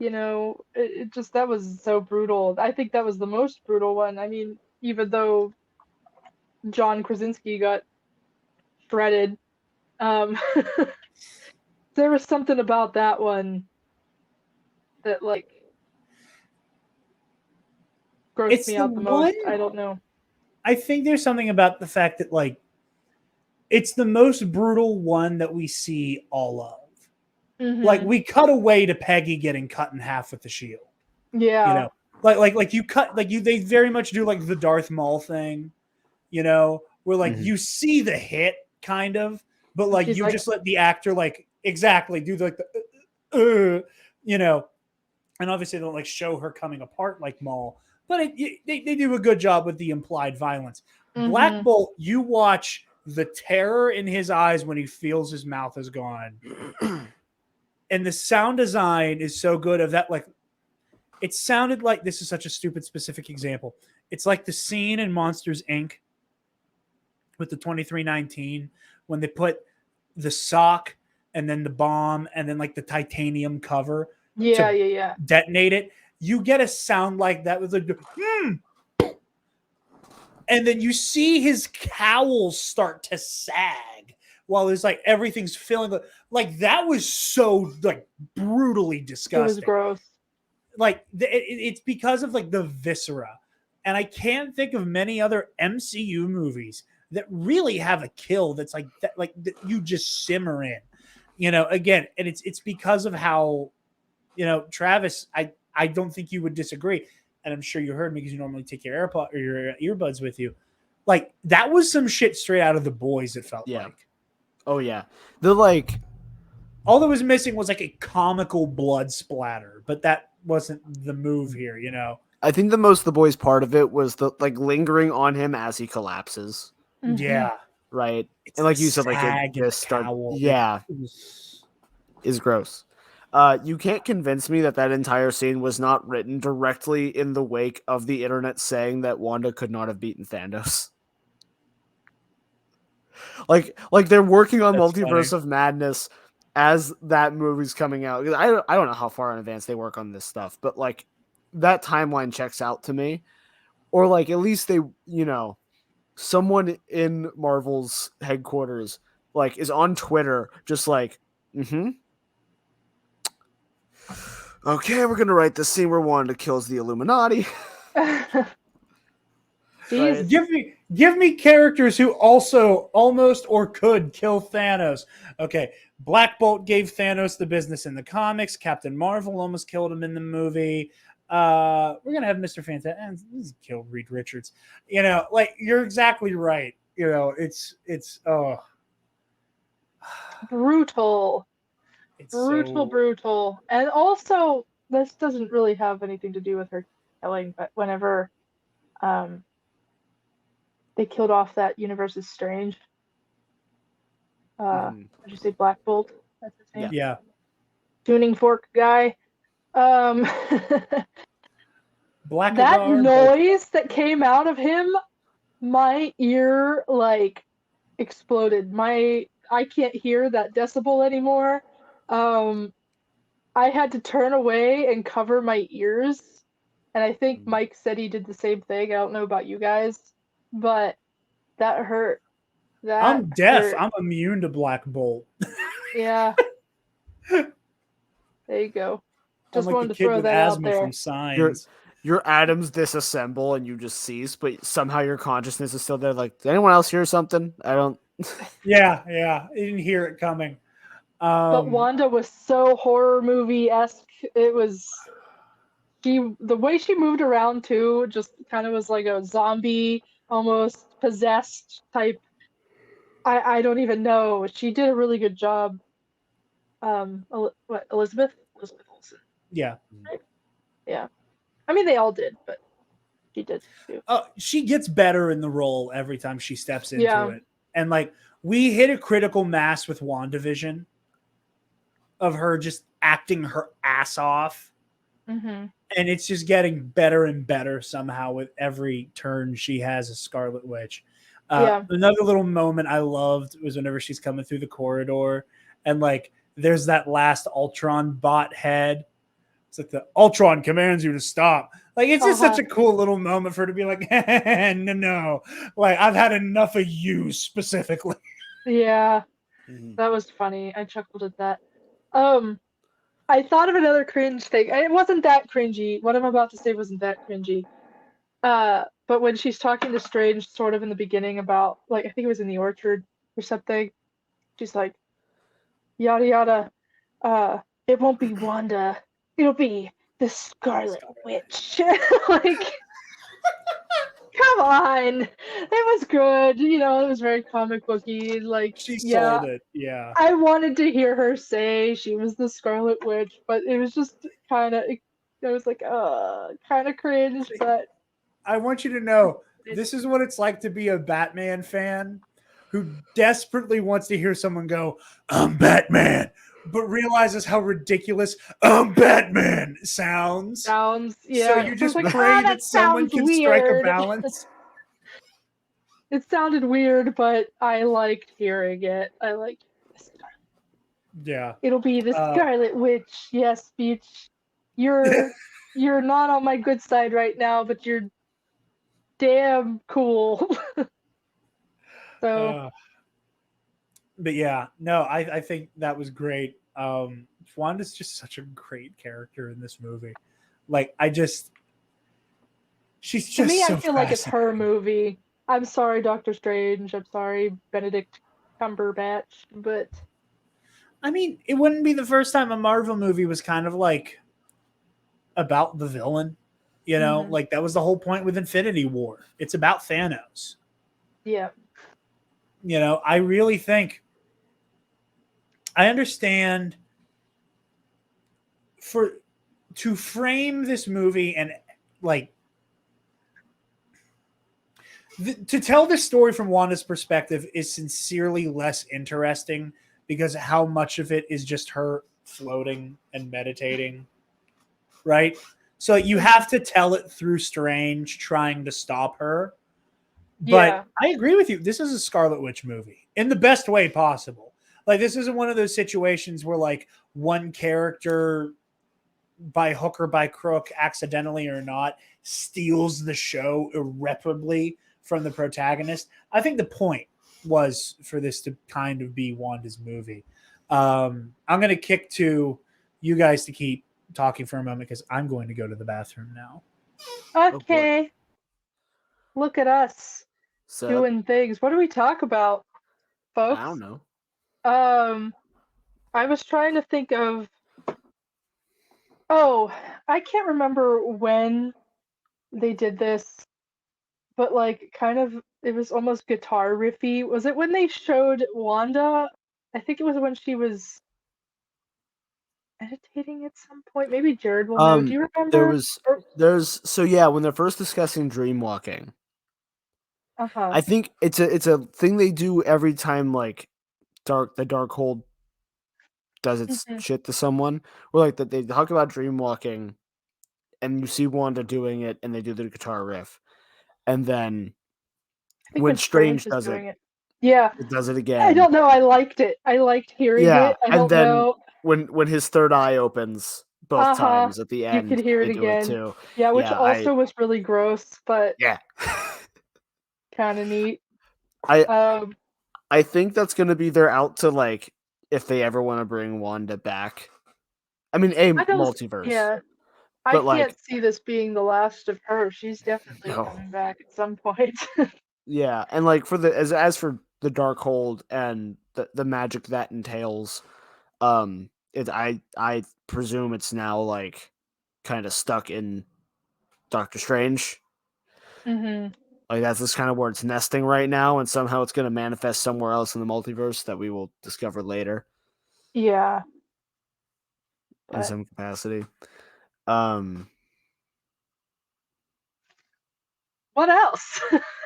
That was so brutal. I think that was the most brutal one. I mean, even though John Krasinski got shredded, there was something about that one that, like, grossed me out the most. I don't know. I think there's something about the fact that, like, it's the most brutal one that we see all of. Mm-hmm. Like, we cut away to Peggy getting cut in half with the shield. Yeah. Like you cut, like they very much do like the Darth Maul thing, where like you see the hit kind of, but like you just let the actor like exactly do like the, and obviously they don't like show her coming apart like Maul, but they do a good job with the implied violence. Mm-hmm. Black Bolt, you watch the terror in his eyes when he feels his mouth is gone. And the sound design is so good of that. Like, it sounded like, this is such a stupid specific example. It's like the scene in Monsters Inc. with the 2319 when they put the sock and then the bomb and then like the titanium cover Yeah. detonate it. You get a sound like that with a and then you see his cowls start to sag while it's like everything's filling like that was so like brutally disgusting. It was gross. Like it's because of like the viscera, and I can't think of many other MCU movies that really have a kill that's like that, like that you just simmer in, again, and it's because of how, Travis, I don't think you would disagree, and I'm sure you heard me because you normally take your AirPod or your earbuds with you. Like that was some shit straight out of The Boys. It felt like. Oh yeah, the like. All that was missing was like a comical blood splatter, but that wasn't the move here, I think the most The Boys part of it was the like lingering on him as he collapses. Mhm. Yeah. Right. It's and like the you said, like sag it and just start. cowl. Yeah. It's- Is gross. You can't convince me that entire scene was not written directly in the wake of the internet saying that Wanda could not have beaten Thanos. Like they're working on That's Multiverse funny. of Madness as that movie's coming out. I don't know how far in advance they work on this stuff, but like that timeline checks out to me. Or like at least they, someone in Marvel's headquarters like is on Twitter just like, okay, we're gonna write this scene where Wanda kills the Illuminati. Jeez. Give me characters who also almost or could kill Thanos. Okay, Black Bolt gave Thanos the business in the comics. Captain Marvel almost killed him in the movie. We're gonna have Mr. Fantastic killed Reed Richards. Like you're exactly right. It's Brutal. it's Brutal. And also, this doesn't really have anything to do with her killing, but whenever they killed off that Universe Strange, did you say Black Bolt? That's his name? Yeah. Tuning fork guy. Black that noise that came out of him, my ear like exploded. I can't hear that decibel anymore. I had to turn away and cover my ears. And I think Mike said he did the same thing. I don't know about you guys, but that hurt. I'm deaf. Hurt. I'm immune to Black Bolt. Yeah. There you go. Just I'm like wanted the to kid throw with that out asthma there. from Signs. Your atoms disassemble and you just cease, but somehow your consciousness is still there. Like, did anyone else hear something? I don't. Yeah. I didn't hear it coming. But Wanda was so horror movie-esque. It was the way she moved around too, just kind of was like a zombie, almost possessed type. I don't even know. She did a really good job. Elizabeth Olsen. Yeah. Right? Yeah. I mean, they all did, but she did too. She gets better in the role every time she steps into Yeah. it. And like we hit a critical mass with WandaVision of her just acting her ass off. Mm-hmm. And it's just getting better and better somehow with every turn she has as Scarlet Witch. Another little moment I loved was whenever she's coming through the corridor and like there's that last Ultron bot head. It's like the Ultron commands you to stop. Like it's just such a cool little moment for her to be like, no, like I've had enough of you specifically. Yeah, that was funny. I chuckled at that. I thought of another cringe thing. It wasn't that cringy. What I'm about to say wasn't that cringy. But when she's talking to Strange, sort of in the beginning about, like, I think it was in the orchard or something, she's like, yada yada. It won't be Wanda. It'll be the Scarlet Witch. Like, come on. It was good. It was very comic booky. Like, She sold it. Yeah. I wanted to hear her say she was the Scarlet Witch, but it was just kind of, I was like, kind of cringe, but I want you to know this is what it's like to be a Batman fan who desperately wants to hear someone go, "I'm Batman," but realizes how ridiculous "I'm Batman" sounds. Sounds, So yeah. you It's just like, pray that someone sounds can strike a weird. balance. It sounded weird, but I liked hearing it. I liked the Yeah. It'll be the Uh, Scarlet Witch. Yes, Beach. You're not on my good side right now, but you're damn cool. So but yeah, no, I think that was great. Wanda's just such a great character in this movie. Like, she's to just me, I so feel like it's her fascinating. movie. I'm sorry, Doctor Strange. I'm sorry, Benedict Cumberbatch, but I mean, it wouldn't be the first time a Marvel movie was kind of like about the villain. You know, Mhm. like that was the whole point with Infinity War. It's about Thanos. yeah. You know, I really think I understand for to frame this movie and like to tell this story from Wanda's perspective is sincerely less interesting because how much of it is just her floating and meditating, right? So you have to tell it through Strange trying to stop her. But Yeah. I agree with you. This is a Scarlet Witch movie in the best way possible. Like, this isn't one of those situations where like one character by hook or by crook, accidentally or not, steals the show irreparably from the protagonist. I think the point was for this to kind of be Wanda's movie. I'm going to kick to you guys to keep talking for a moment because I'm going to go to the bathroom now. Oh boy. Okay. Look at us So doing things. What do we talk about, I folks? don't know. I was trying to think of. Oh, I can't remember when they did this, but like kind of it was almost guitar riffy. Was it when they showed Wanda? I think it was when she was meditating at some point. Maybe Jared will know. Do you There remember? was there's so yeah, when they're first discussing dream walking, Uh-huh. I think it's a thing they do every time like the dark hold does its Mhm. shit to someone. Where like that they talk about dream walking and you see Wanda doing it and they do the guitar riff. And then I think when when Strange Strange was does doing it. Yeah. it does it I again. don't know. I liked it. I liked hearing Yeah. it. I And don't then know. when his third eye opens both Uh-huh. times at the You could end, hear they it do it again. too. Yeah, which Yeah, I also was really gross, but yeah. kind of neat. I Um, I think that's gonna be their out to like if they ever want to bring Wanda back. I mean, a I don't. multiverse, Yeah, I but like can't see this being the last of her. She's definitely no, coming back at some point. yeah, and like for the as for the Darkhold and the magic that entails, I presume it's now like kind of stuck in Doctor Strange. hmm Like that's just kind of where it's nesting right now, and somehow it's going to manifest somewhere else in the multiverse that we will discover later Yeah, in but some capacity. Um, what else?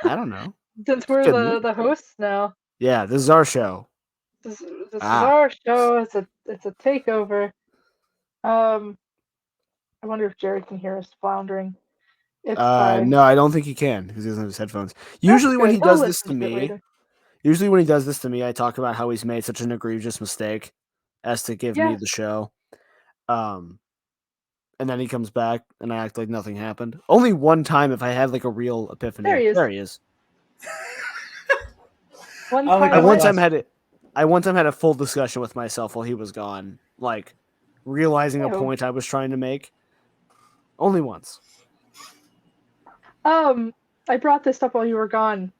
I don't know. Since It's a we're good the movie. hosts now, Yeah, this is our show. this is Ah, our show. It's a takeover. Um, I wonder if Jared can hear us floundering. It's fine. no, I don't think he can because he doesn't have his headphones. That's Usually, when good. he He'll does this listen to to it me, later. I talk about how he's made such an egregious mistake as to give me Yeah, the show. Um, and then he comes back and I act like nothing happened. Only one time if I had like a real there epiphany. he is. There he is. One I like time I that one what? time last. had it. I one time had a full discussion with myself while he was gone, like realizing a Ew. point I was trying to make. Only once. Um, I brought this up while you were gone.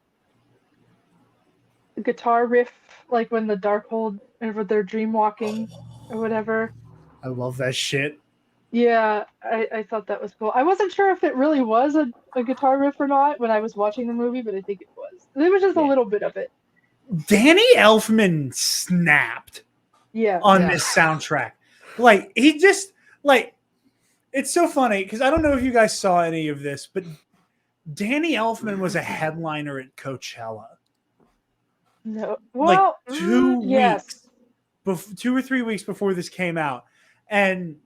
The guitar riff, like when the Darkhold, whenever they're dream walking or whatever. I love that shit. Yeah, I thought that was cool. I wasn't sure if it really was a guitar riff or not when I was watching the movie, but I think it was. There was just a Yeah. little bit of it. Danny Elfman snapped Yeah, on yeah. this soundtrack. Like, he just like it's so funny because I don't know if you guys saw any of this, but Danny Elfman was a headliner at Coachella. No. like Well, 2 yes. weeks, 2 or 3 weeks before this came out, and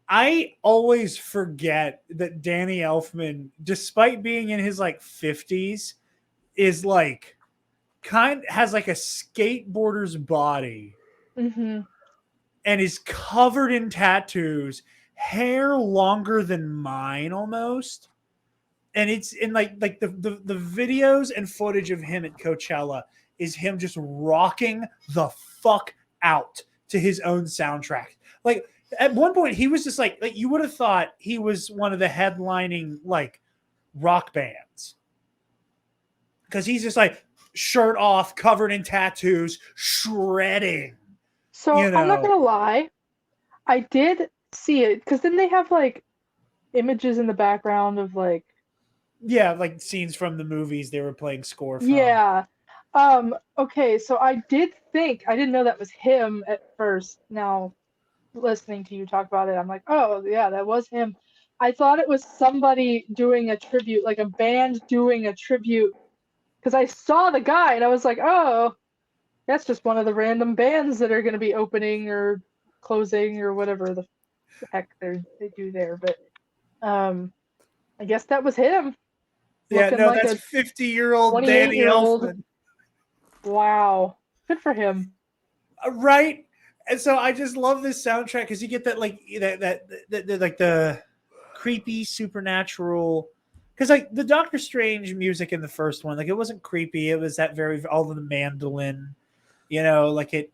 I always forget that Danny Elfman, despite being in his like 50s, is like has like a skateboarder's body Mm-hmm. and is covered in tattoos, hair longer than mine almost. And it's in like the videos and footage of him at Coachella is him just rocking the fuck out to his own soundtrack. Like at one point he was just like you would have thought he was one of the headlining like rock bands. Because he's just like shirt off, covered in tattoos, shredding. So You I'm not know. gonna lie, I did see it because then they have like images in the background of like Yeah, like scenes from the movies they were playing score from. yeah. Okay, so I didn't know that was him at first. Now listening to you talk about it, I'm like, oh yeah, that was him. I thought it was somebody doing a tribute, like a band doing a tribute, because I saw the guy and I was like, oh, that's just one of the random bands that are going to be opening or closing or whatever the heck they do there. But I guess that was him, Yeah, looking no, like that's a 50-year-old Danny 28-year-old. Elfman. Wow, good for him. Right? And so I just love this soundtrack because you get that like that like the creepy supernatural, because like the Doctor Strange music in the first one, like it wasn't creepy, it was that very all of the mandolin, like it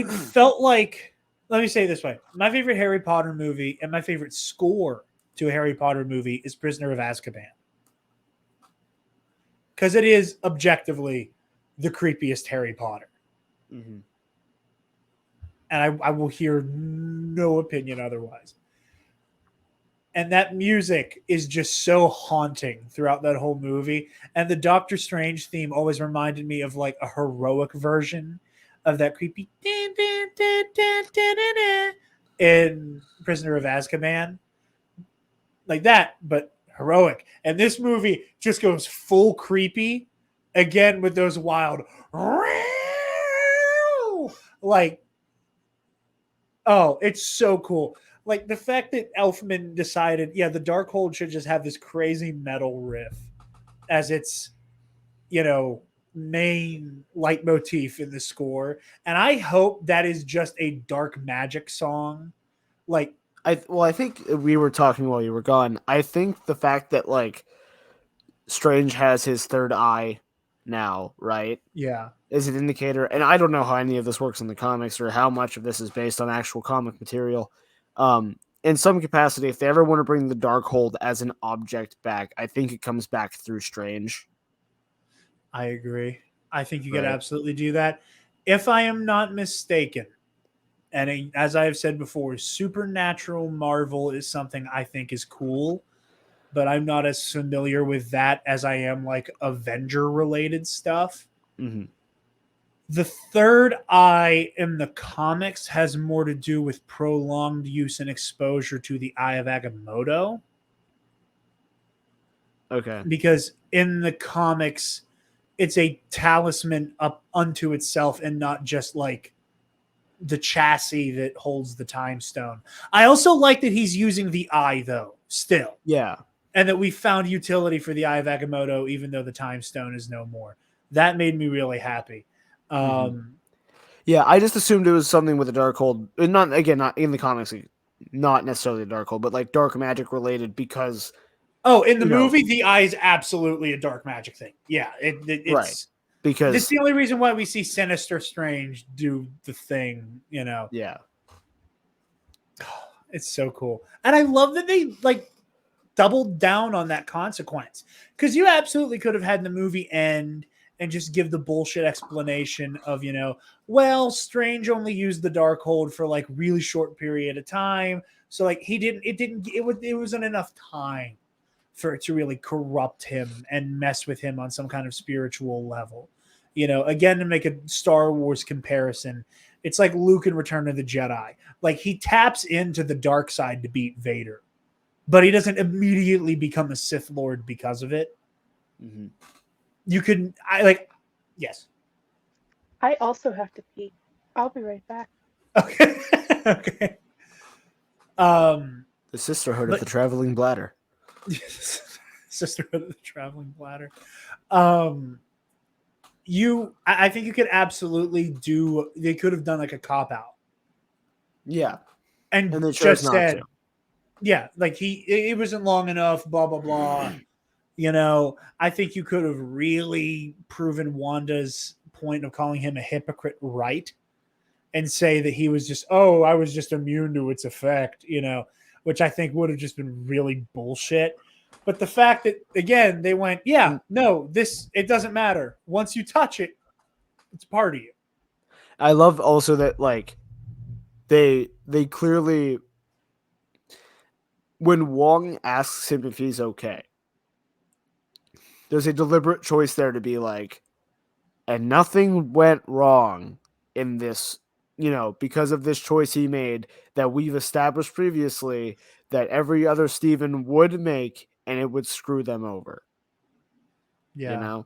felt like, let me say it this way, my favorite Harry Potter movie and my favorite score to a Harry Potter movie is Prisoner of Azkaban, because it is objectively the creepiest Harry Potter. Mm-hmm. And I will hear no opinion otherwise. And that music is just so haunting throughout that whole movie. And the Doctor Strange theme always reminded me of like a heroic version of that creepy in Prisoner of Azkaban. Like that, but heroic. And this movie just goes full creepy again with those wild like, oh, it's so cool. Like the fact that Elfman decided, yeah, the Darkhold should just have this crazy metal riff as its, main leitmotif in the score. And I hope that is just a dark magic song. Like, I think we were talking while you were gone. I think the fact that like Strange has his third eye now, right, yeah. is an indicator. And I don't know how any of this works in the comics or how much of this is based on actual comic material. In some capacity, if they ever want to bring the Darkhold as an object back, I think it comes back through Strange. I agree. I think you could Right. absolutely do that. If I am not mistaken, and as I have said before, supernatural Marvel is something I think is cool, but I'm not as familiar with that as I am like Avenger related stuff. Mm-hmm. The third eye in the comics has more to do with prolonged use and exposure to the Eye of Agamotto. Okay. Because in the comics, it's a talisman up unto itself and not just like the chassis that holds the time stone. I also like that he's using the eye though, still. Yeah. And that we found utility for the Eye of Agamotto, even though the time stone is no more. That made me really happy. Yeah, I just assumed it was something with the Darkhold. Not in the comics, not necessarily the Darkhold, but like dark magic related because. Oh, in the movie, the eye is absolutely a dark magic thing. Yeah, it's right. Because it's the only reason why we see Sinister Strange do the thing. Yeah. It's so cool, and I love that they like doubled down on that consequence, because you absolutely could have had the movie end and just give the bullshit explanation of, well, Strange only used the Darkhold for like really short period of time, so like it wasn't enough time for it to really corrupt him and mess with him on some kind of spiritual level. Again, to make a Star Wars comparison, it's like Luke in Return of the Jedi. Like he taps into the dark side to beat Vader, but he doesn't immediately become a Sith Lord because of it. Mm-hmm. you could, yes. I also have to pee. I'll be right back. Okay. Okay. The Sisterhood of But the Traveling Bladder. Sisterhood of the Traveling Bladder. I think you could absolutely do. They could have done like a cop out Yeah, and and they chose just not said, to. yeah, like it wasn't long enough. Blah blah blah. I think you could have really proven Wanda's point of calling him a hypocrite right, and say that he was just, oh, I was just immune to its effect. Which I think would have just been really bullshit. But the fact that again they went, yeah, no, it doesn't matter. Once you touch it, it's part of you. I love also that like they clearly, when Wong asks him if he's okay, there's a deliberate choice there to be like, and nothing went wrong in this, because of this choice he made that we've established previously that every other Steven would make, and it would screw them over. Yeah.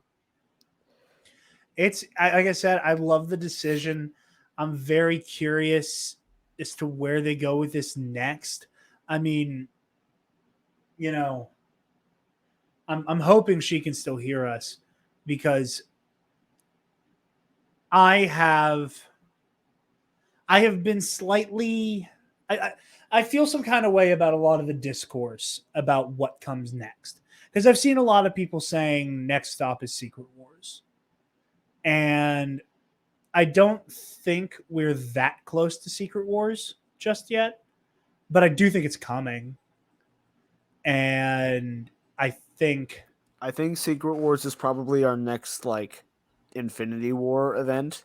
It's like I said, I love the decision. I'm very curious as to where they go with this next. I mean, I'm hoping she can still hear us because I have been slightly I feel some kind of way about a lot of the discourse about what comes next because I've seen a lot of people saying next stop is Secret Wars. And I don't think we're that close to Secret Wars just yet, but I do think it's coming. And I think Secret Wars is probably our next like Infinity War event,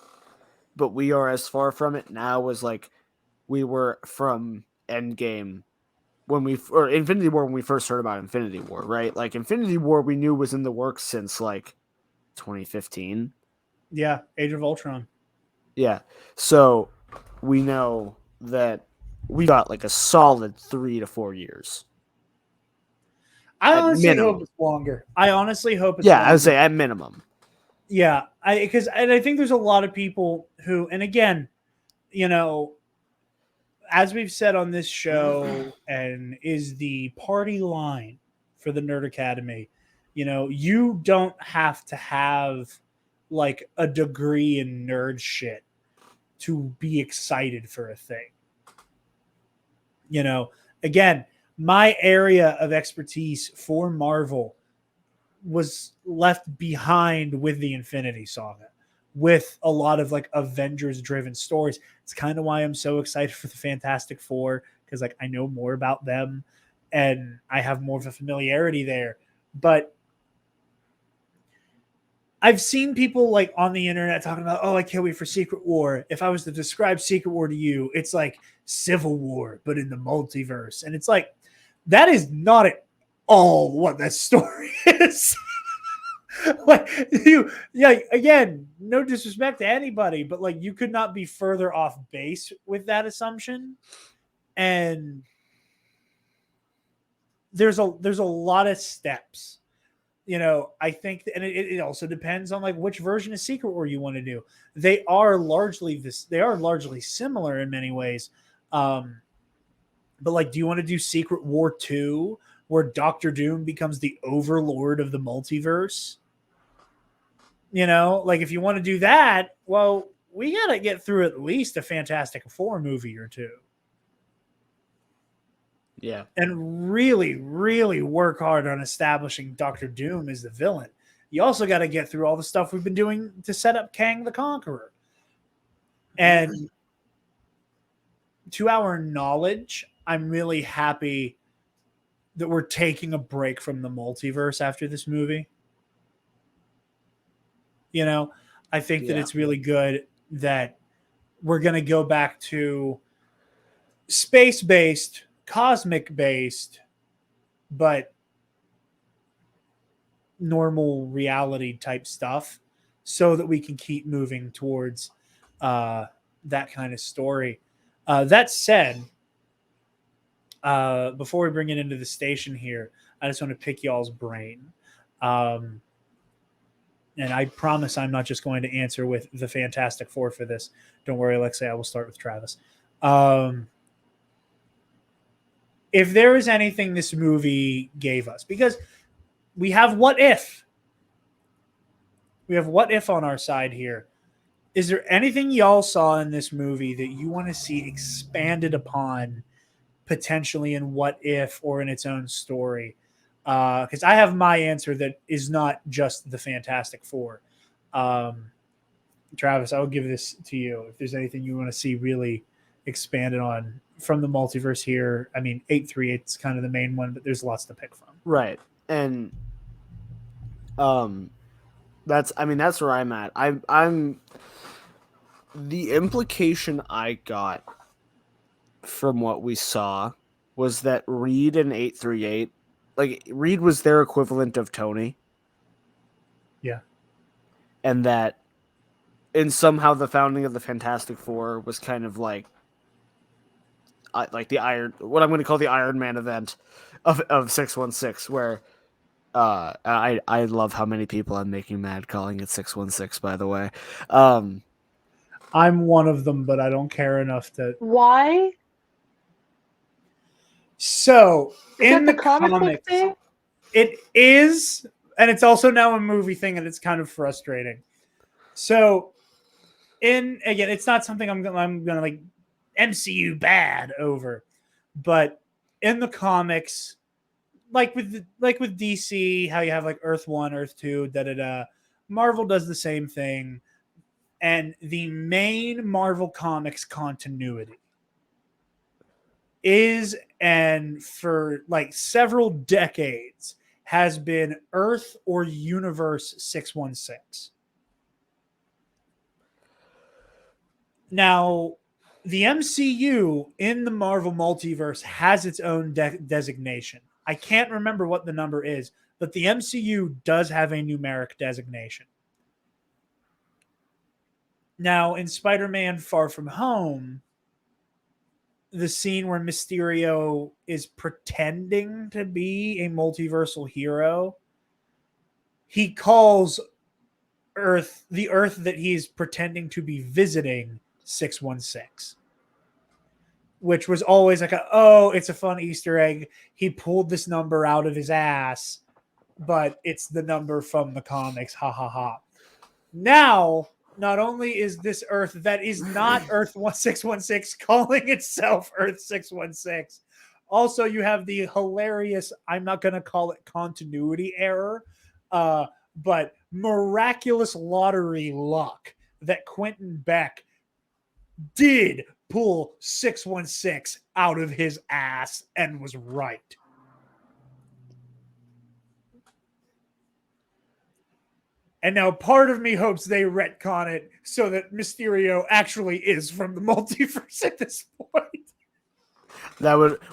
but we are as far from it now as like we were from Endgame or Infinity War when we first heard about Infinity War, right? Like Infinity War we knew was in the works since like 2015. yeah, Age of Ultron. Yeah. So we know that we got like a solid 3 to 4 years. I At honestly minimum. hope it's longer. I honestly hope it's Yeah, longer. I would say at minimum. Yeah, I think there's a lot of people who, and again, as we've said on this show, and is the party line for the Nerd Academy, you don't have to have like a degree in nerd shit to be excited for a thing. Again, my area of expertise for Marvel was left behind with the Infinity Saga, with a lot of like Avengers driven stories. It's kind of why I'm so excited for the Fantastic Four, because like I know more about them and I have more of a familiarity there. But I've seen people like on the internet talking about, oh, I can't wait for Secret War. If I was to describe Secret War to you, it's like Civil War, but in the multiverse. And it's like, that is not at all what that story is. Like again, no disrespect to anybody, but like you could not be further off base with that assumption. And there's a lot of steps. I think and it also depends on like which version of Secret War you want to do. They are largely similar in many ways. But like, do you want to do Secret War 2 where Doctor Doom becomes the overlord of the multiverse? Like if you want to do that, well, we got to get through at least a Fantastic Four movie or two. Yeah. And really, really work hard on establishing Doctor Doom as the villain. You also got to get through all the stuff we've been doing to set up Kang the Conqueror. And to our knowledge, I'm really happy that we're taking a break from the multiverse after this movie. I think that it's really good that we're going to go back to space-based, cosmic-based, but normal reality type stuff so that we can keep moving towards that kind of story. That said, before we bring it into the station here, I just want to pick y'all's brain. and I promise I'm not just going to answer with the Fantastic Four for this. Don't worry, Alexei, I will start with Travis. If there is anything this movie gave us, because we have What If. We have What If on our side here. Is there anything y'all saw in this movie that you want to see expanded upon potentially in What If or in its own story? Because I have my answer that is not just the Fantastic Four. Travis, I'll give this to you. If there's anything you want to see really expanded on from the multiverse here, I mean, 838 is kind of the main one, but there's lots to pick from. Right. And that's where I'm at. I'm the implication I got from what we saw was that Reed and 838, like Reed was their equivalent of Tony. Yeah. And that somehow the founding of the Fantastic Four was kind of like the what I'm going to call the Iron Man event of 616, where I love how many people I'm making mad calling it 616, by the way. I'm one of them, but I don't care enough to. Why? So Is in that the comic book comics, thing? it is, and it's also now a movie thing, and it's kind of frustrating. So, again, it's not something I'm gonna like MCU bad over, but in the comics, like with DC, how you have like Earth 1, Earth 2, da da da. Marvel does the same thing, and the main Marvel Comics continuity is, and for like several decades has been Earth or Universe 616. Now, the MCU in the Marvel multiverse has its own designation. I can't remember what the number is, but the MCU does have a numeric designation. Now, in Spider-Man Far From Home, the scene where Mysterio is pretending to be a multiversal hero, he calls Earth, the Earth that he's pretending to be visiting, 616. Which was always like, it's a fun Easter egg. He pulled this number out of his ass, but it's the number from the comics. Ha ha ha. Now, not only is this Earth that is not Earth 616 calling itself Earth 616, also you have the hilarious, I'm not going to call it continuity error, but miraculous lottery luck that Quentin Beck did pull 616 out of his ass and was right. And now part of me hopes they retcon it so that Mysterio actually is from the multiverse at this point.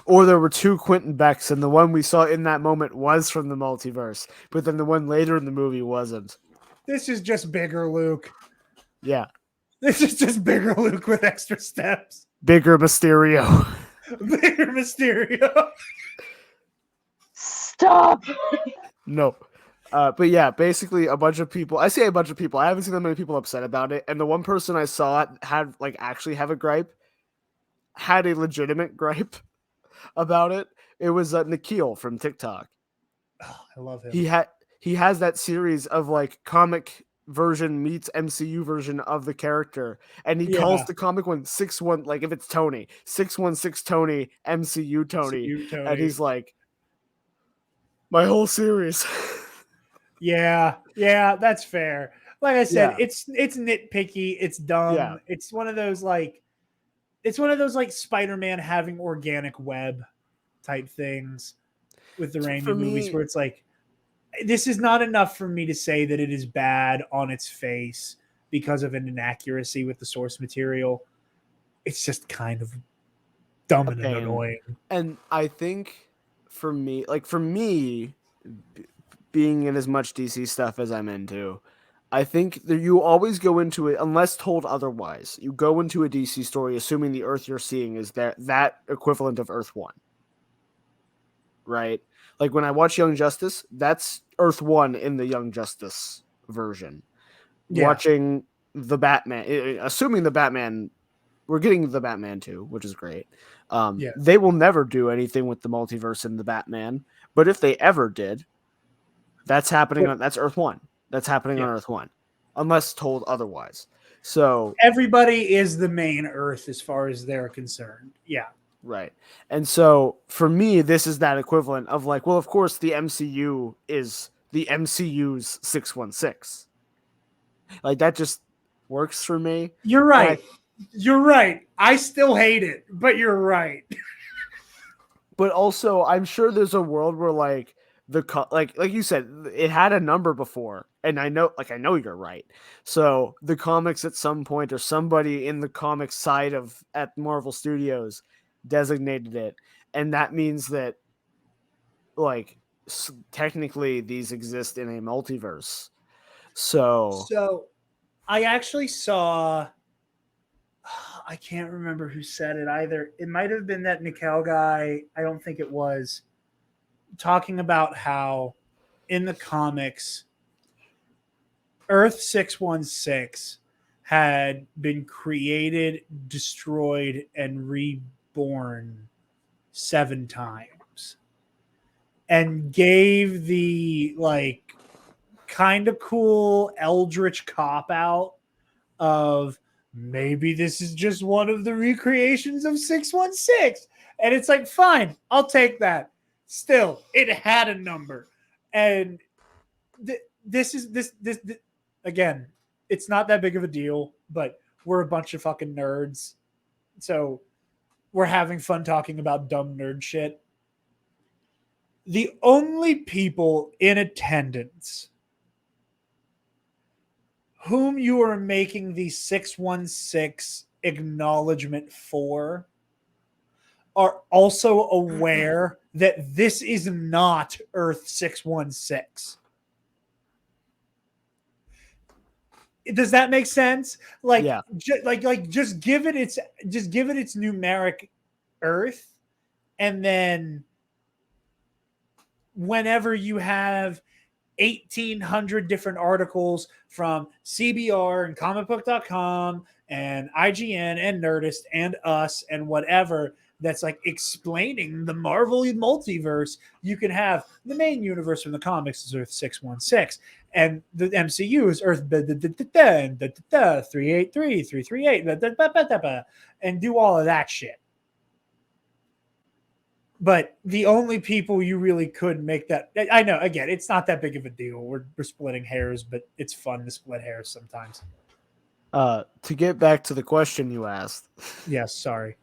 Or there were two Quentin Becks, and the one we saw in that moment was from the multiverse, but then the one later in the movie wasn't. This is just bigger Luke. Yeah. This is just bigger Luke with extra steps. Bigger Mysterio. Bigger Mysterio. Stop. No. But yeah, basically a bunch of people. I say a bunch of people. I haven't seen that many people upset about it. And the one person I saw had actually have a gripe, had a legitimate gripe about it. It was Nikhil from TikTok. Oh, I love him. He has that series of like comic version meets MCU version of the character, and he calls the comic one 6-1, like if it's Tony 616 Tony MCU Tony, and he's like, my whole series. Yeah, that's fair. Like I said, it's nitpicky, it's dumb. Yeah. It's one of those like Spider-Man having organic web type things with the Raimi movies where it's like, this is not enough for me to say that it is bad on its face because of an inaccuracy with the source material. It's just kind of dumb and annoying. And I think for me, being in as much DC stuff as I'm into, I think that you always go into it, unless told otherwise, you go into a DC story assuming the Earth you're seeing is that equivalent of Earth 1. Right? Like when I watch Young Justice, that's Earth 1 in the Young Justice version. Yeah. Watching the Batman, assuming the Batman, we're getting the Batman 2, which is great. Yeah. They will never do anything with the multiverse in the Batman, but if they ever did, that's happening on that's Earth 1. That's happening on Earth 1, unless told otherwise. So everybody is the main Earth as far as they're concerned. Yeah. right. And so for me, this is that equivalent of like, well, of course the MCU is the MCU's 616. Like that just works for me. You're right. You're right. I still hate it, but you're right. But also, I'm sure there's a world where like like you said, it had a number before, and I know you're right. So the comics at some point, or somebody in the comics side of at Marvel Studios designated it, and that means that like technically these exist in a multiverse. So I actually saw, I can't remember who said it either. It might have been that Nickel guy. I don't think it was, talking about how in the comics, Earth 616 had been created, destroyed, and reborn 7 times, and gave the like kind of cool eldritch cop out of maybe this is just one of the recreations of 616. And it's like, fine, I'll take that. Still, it had a number. And this again, it's not that big of a deal, but we're a bunch of fucking nerds. So we're having fun talking about dumb nerd shit. The only people in attendance whom you are making the 616 acknowledgement for are also aware that this is not Earth 616. Does that make sense? Like, yeah. Just give it its numeric Earth, and then whenever you have 1,800 different articles from CBR and comicbook.com and IGN and Nerdist and us and whatever that's like explaining the Marvel multiverse, you can have the main universe from the comics is Earth 616, and the MCU is Earth 383, 338, and do all of that shit. But the only people you really could make that, I know, again, it's not that big of a deal. We're splitting hairs, but it's fun to split hairs sometimes. To get back to the question you asked. Yes, sorry.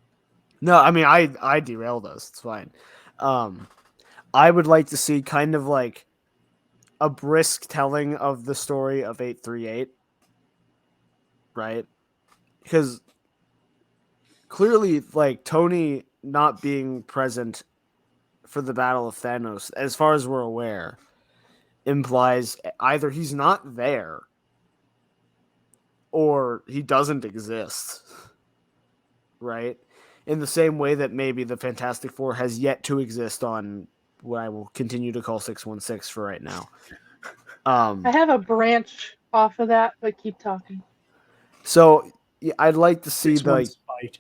No, I mean, I derailed us. It's fine. I would like to see kind of like a brisk telling of the story of 838, right? Because clearly, like, Tony not being present for the Battle of Thanos, as far as we're aware, implies either he's not there or he doesn't exist, right? In the same way that maybe the Fantastic Four has yet to exist on what I will continue to call 616 for right now. I have a branch off of that, but keep talking. So yeah, I'd like to see 6-1 Spite.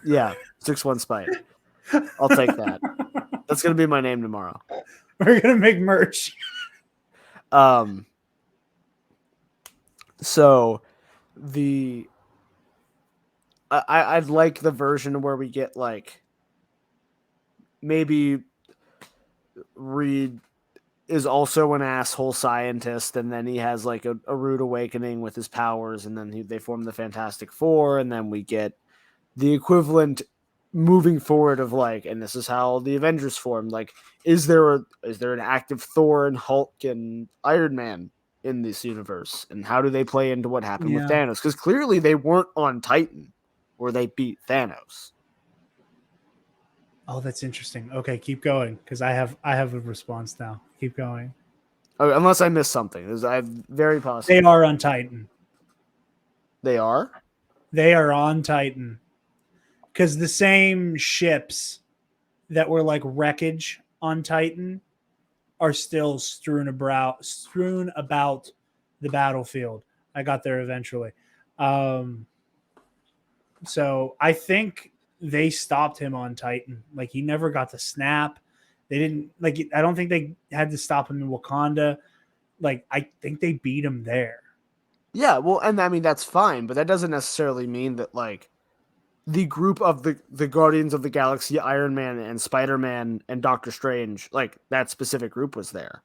Yeah, 6-1 Spite. I'll take that. That's gonna be my name tomorrow. We're gonna make merch. So I'd like the version where we get like maybe Reed is also an asshole scientist, and then he has like a rude awakening with his powers, and then they form the Fantastic Four, and then we get the equivalent moving forward of like, and this is how the Avengers formed. Like, is there an active Thor and Hulk and Iron Man in this universe, and how do they play into what happened with Thanos? Because clearly they weren't on Titan where they beat Thanos. Oh, that's interesting. Okay, keep going, because I have a response now. Keep going. Oh, unless I missed something. I'm very possible. They are on Titan. They are? They are on Titan. Because the same ships that were like wreckage on Titan are still strewn about the battlefield. I got there eventually. So I think they stopped him on Titan. Like he never got the snap. They didn't like. I don't think they had to stop him in Wakanda. Like I think they beat him there. Yeah, well, and I mean that's fine, but that doesn't necessarily mean that like the group of the Guardians of the Galaxy, Iron Man and Spider-Man and Doctor Strange, like that specific group was there.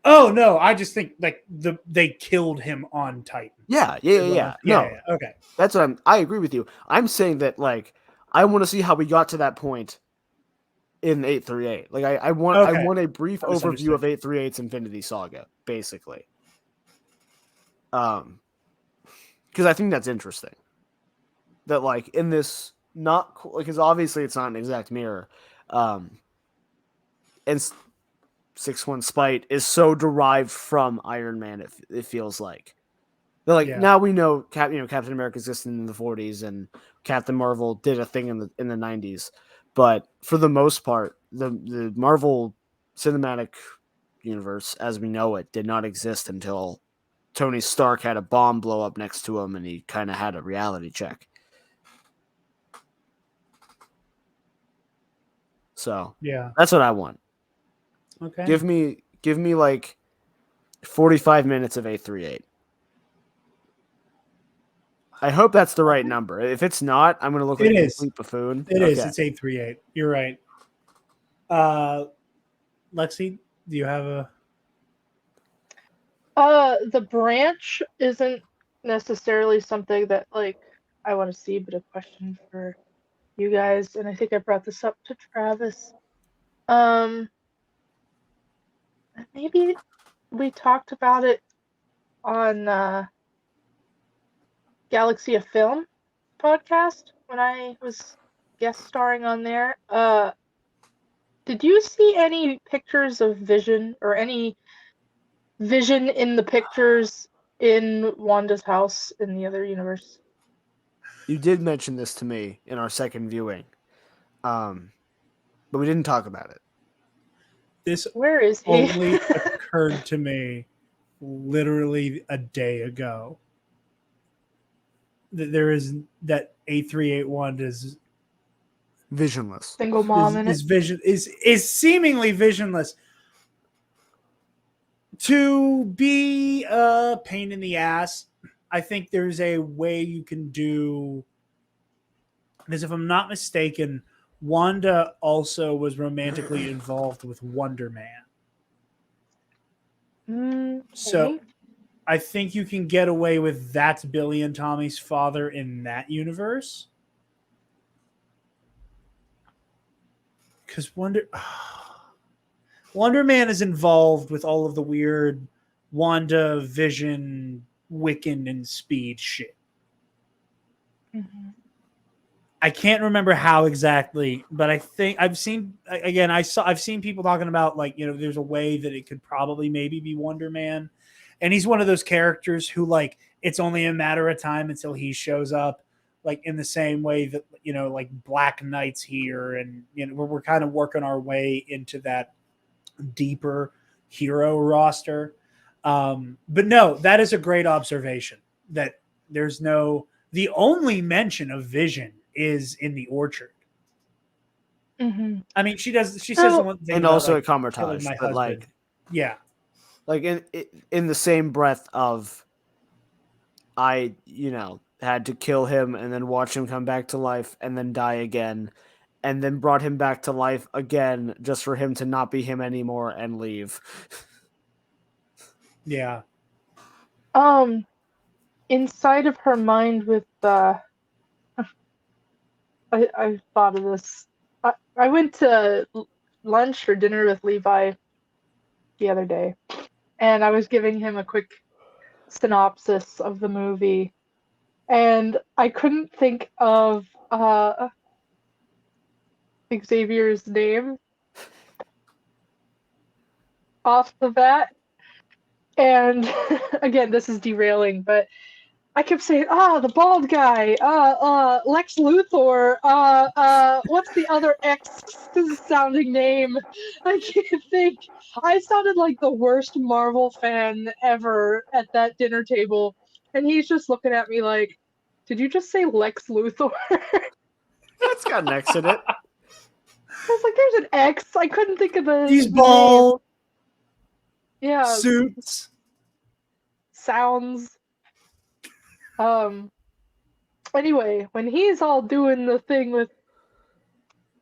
Oh no, I just think like they killed him on Titan. Yeah. No, Yeah. Okay. that's what I agree with you. I'm saying that like I want to see how we got to that point in 838. Like I want a brief overview of 838's Infinity Saga, basically. Because I think that's interesting. That like in this not because obviously it's not an exact mirror, and 6-1 Spite is so derived from Iron Man. It feels like they're like now we know Captain America existed in the 40s and Captain Marvel did a thing in the 90s, but for the most part, the Marvel Cinematic Universe as we know it did not exist until Tony Stark had a bomb blow up next to him and he kind of had a reality check. So Yeah, that's what I want. okay. Give me like 45 minutes of 838. I hope that's the right number. If it's not, I'm going to look like a complete buffoon. It is. It's 838. You're right. Lexi, do you have a? The branch isn't necessarily something that like I want to see, but a question for you guys, and I think I brought this up to Travis. Maybe we talked about it on Galaxy of Film podcast when I was guest starring on there. Did you see any pictures of Vision or any Vision in the pictures in Wanda's house in the other universe? You did mention this to me in our second viewing, but we didn't talk about it. This Where is he? only occurred to me literally a day ago. That there is that 8381 is Visionless. Single mom in it. Vision is seemingly visionless. To be a pain in the ass, I think there's a way you can do. Because if I'm not mistaken, Wanda also was romantically involved with Wonder Man. So I think you can get away with that's Billy and Tommy's father in that universe. Because Wonder Man is involved with all of the weird Wanda, Vision, Wiccan, and Speed shit. Mm-hmm. I can't remember how exactly, but I think I've seen people talking about like, there's a way that it could probably maybe be Wonder Man. And he's one of those characters who like it's only a matter of time until he shows up, like in the same way that like Black Knight's here, and we're kind of working our way into that deeper hero roster. But no, that is a great observation. That the only mention of Vision is in the orchard. Mm-hmm. I mean, she says the one thing and about, also like, a Comertage, but husband. like, yeah, like in the same breath of, I had to kill him and then watch him come back to life and then die again, and then brought him back to life again just for him to not be him anymore and leave. Yeah. Inside of her mind with I thought of this. I went to lunch or dinner with Levi the other day, and I was giving him a quick synopsis of the movie, and I couldn't think of Xavier's name off the bat. And again, this is derailing, but I kept saying, the bald guy, Lex Luthor, what's the other X sounding name? I can't think. I sounded like the worst Marvel fan ever at that dinner table, and he's just looking at me like, did you just say Lex Luthor? It's got an X in it. I was like, there's an X. I couldn't think of the He's name. bald. Yeah. Suits. Sounds. Anyway, when he's all doing the thing with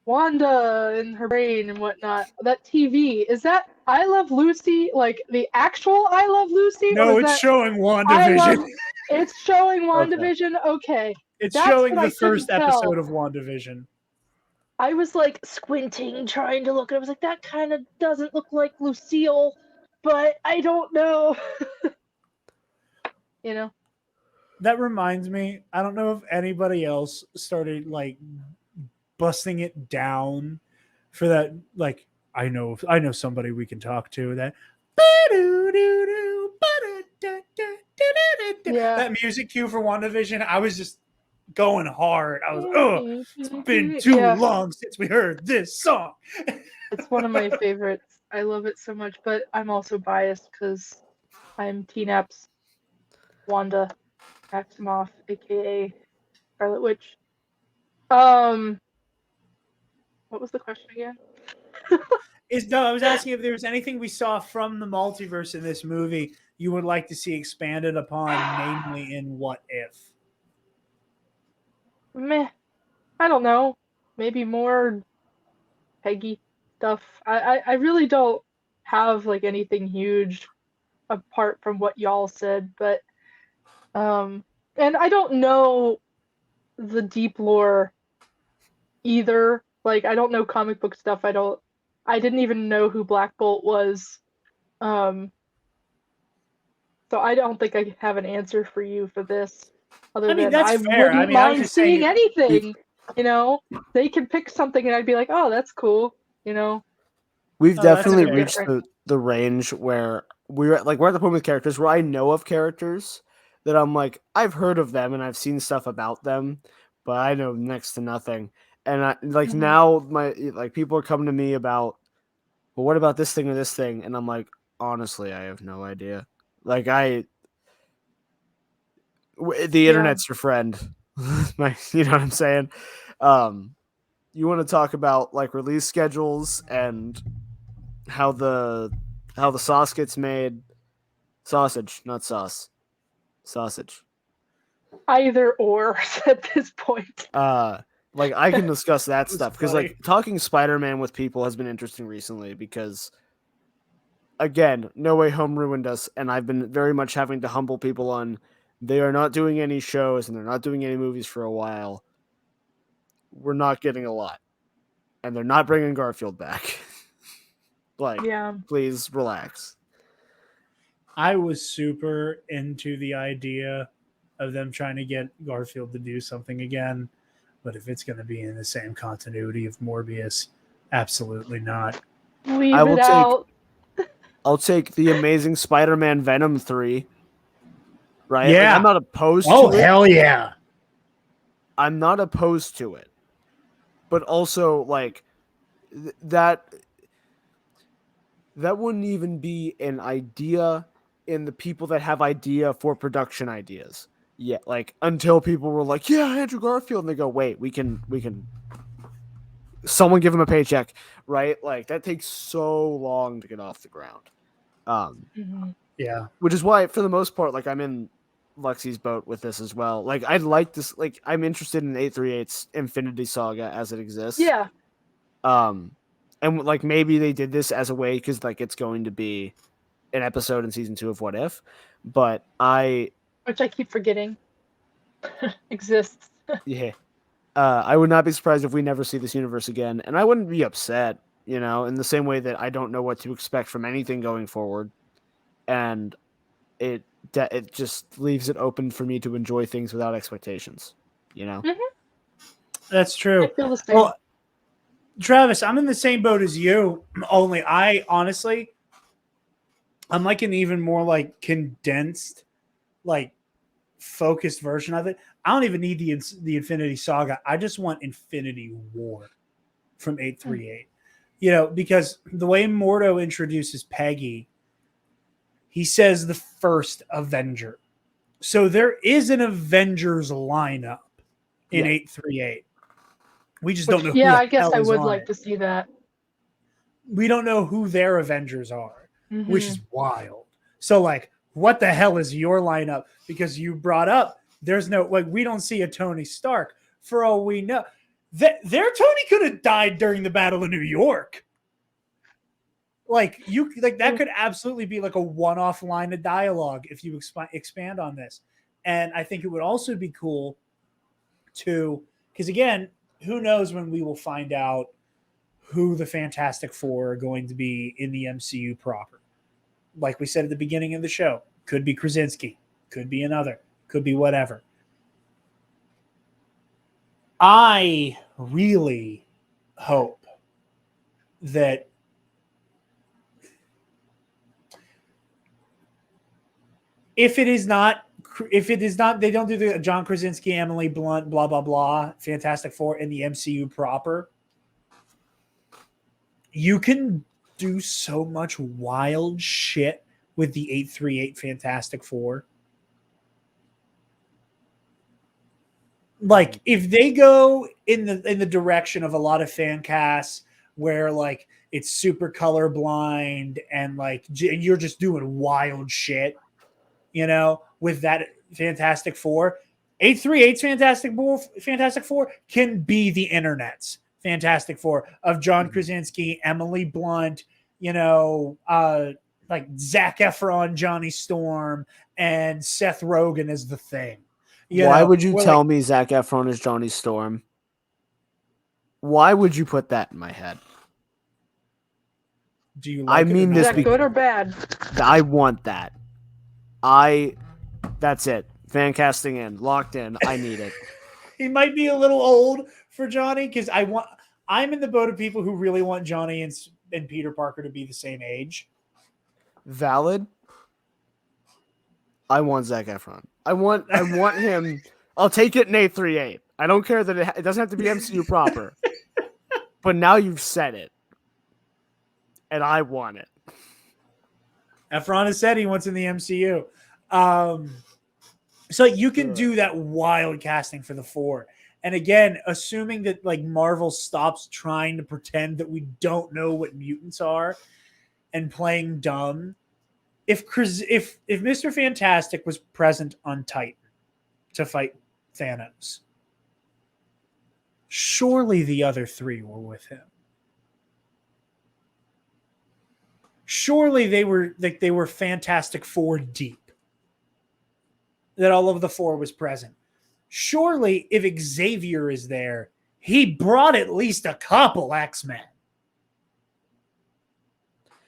Wanda in her brain and whatnot, that TV, is that I Love Lucy, like the actual I Love Lucy? No, or is it's that showing I WandaVision. Love, it's showing WandaVision? Okay. It's That's showing what I the first couldn't tell. episode of WandaVision. I was like squinting, trying to look, and I was like, that kind of doesn't look like Lucille, but I don't know. You know? That reminds me, I don't know if anybody else started like busting it down for that. Like, I know somebody we can talk to. That Yeah. that music cue for WandaVision. I was just going hard. I was, oh, it's been too long since we heard this song. It's one of my favorites. I love it so much, but I'm also biased because I'm TNAP's Wanda Maximoff, aka Scarlet Witch. What was the question again? I was asking if there was anything we saw from the multiverse in this movie you would like to see expanded upon, namely in What If? Meh. I don't know. Maybe more Peggy stuff. I really don't have like anything huge apart from what y'all said, but and I don't know the deep lore either. Like I don't know comic book stuff. I didn't even know who Black Bolt was. So I don't think I have an answer for you for this. Other than that's I fair. wouldn't I was mind just saying seeing anything. You know, they can pick something and I'd be like, oh, that's cool. You know. We've Oh, that's definitely fair. reached the range where we're at the point with characters where I know of characters that I'm like, I've heard of them and I've seen stuff about them, but I know next to nothing. And I like now people are coming to me about, well, what about this thing or this thing? And I'm like, honestly, I have no idea. Like the internet's your friend. You know what I'm saying? You want to talk about like release schedules and how the sauce gets made. Sausage, not sauce. Sausage. Either or at this point. Like I can discuss that stuff because funny. like talking Spider-Man with people has been interesting recently because again, No Way Home ruined us, and I've been very much having to humble people on they are not doing any shows and they're not doing any movies for a while. We're not getting a lot. And they're not bringing Garfield back. Like, please relax. I was super into the idea of them trying to get Garfield to do something again, but if it's going to be in the same continuity of Morbius, absolutely not. I'll take the Amazing Spider-Man Venom 3. Right? Yeah. Like, I'm not opposed to it. Oh, hell yeah. I'm not opposed to it. But also, like, that wouldn't even be an idea in the people that have idea for production ideas. Yeah, like, until people were like, yeah, Andrew Garfield, and they go, wait, we can someone give him a paycheck, right? Like, that takes so long to get off the ground. Yeah. Which is why, for the most part, like, I'm in Lexi's boat with this as well. Like, I'd like this, like, I'm interested in 838's Infinity Saga as it exists. Yeah. And, like, maybe they did this as a way, because, like, it's going to be an episode in season 2 of What If, but which I keep forgetting exists. Yeah. I would not be surprised if we never see this universe again, and I wouldn't be upset, you know, in the same way that I don't know what to expect from anything going forward, and it just leaves it open for me to enjoy things without expectations, you know? That's true. I feel the same. Well, Travis, I'm in the same boat as you, only I'm like an even more like condensed like focused version of it. I don't even need the Infinity Saga. I just want Infinity War from 838. You know, because the way Mordo introduces Peggy, he says the first Avenger. So there is an Avengers lineup in 838. We just don't know who the I guess hell I is would on like it. to see that. We don't know who their Avengers are, which Mhm. is wild. So, like, what the hell is your lineup? Because you brought up there's no, like, we don't see a Tony Stark for all we know. Their Tony could have died during the Battle of New York. Like, that could absolutely be like a one-off line of dialogue if you expand on this. And I think it would also be cool to, because again, who knows when we will find out who the Fantastic Four are going to be in the MCU proper. Like we said at the beginning of the show, could be Krasinski, could be another, could be whatever. I really hope that if it is not, they don't do the John Krasinski, Emily Blunt, blah, blah, blah, Fantastic Four in the MCU proper, you can do so much wild shit with the 838 Fantastic Four. Like, if they go in the direction of a lot of fan casts where like it's super colorblind and like you're just doing wild shit, you know, with that Fantastic Four, 838's Fantastic Four can be the internet's Fantastic Four of John Krasinski, Emily Blunt, you know, like Zac Efron, Johnny Storm, and Seth Rogen as the Thing. Why would you tell me Zac Efron is Johnny Storm? Why would you put that in my head? Do you like mean Is that good or bad? I want that. That's it. Fan casting in, locked in. I need it. He might be a little old for Johnny because I'm in the boat of people who really want Johnny and Peter Parker to be the same age. Valid. I want Zac Efron. I want him. I'll take it in 838. I don't care that it doesn't have to be MCU proper. But now you've said it. And I want it. Efron has said he wants in the MCU. So you can do that wild casting for the Four. And again, assuming that like Marvel stops trying to pretend that we don't know what mutants are and playing dumb. If Mr. Fantastic was present on Titan to fight Thanos, surely the other three were with him. Surely they were Fantastic Four deep. That all of the Four was present. Surely if Xavier is there, he brought at least a couple X-Men.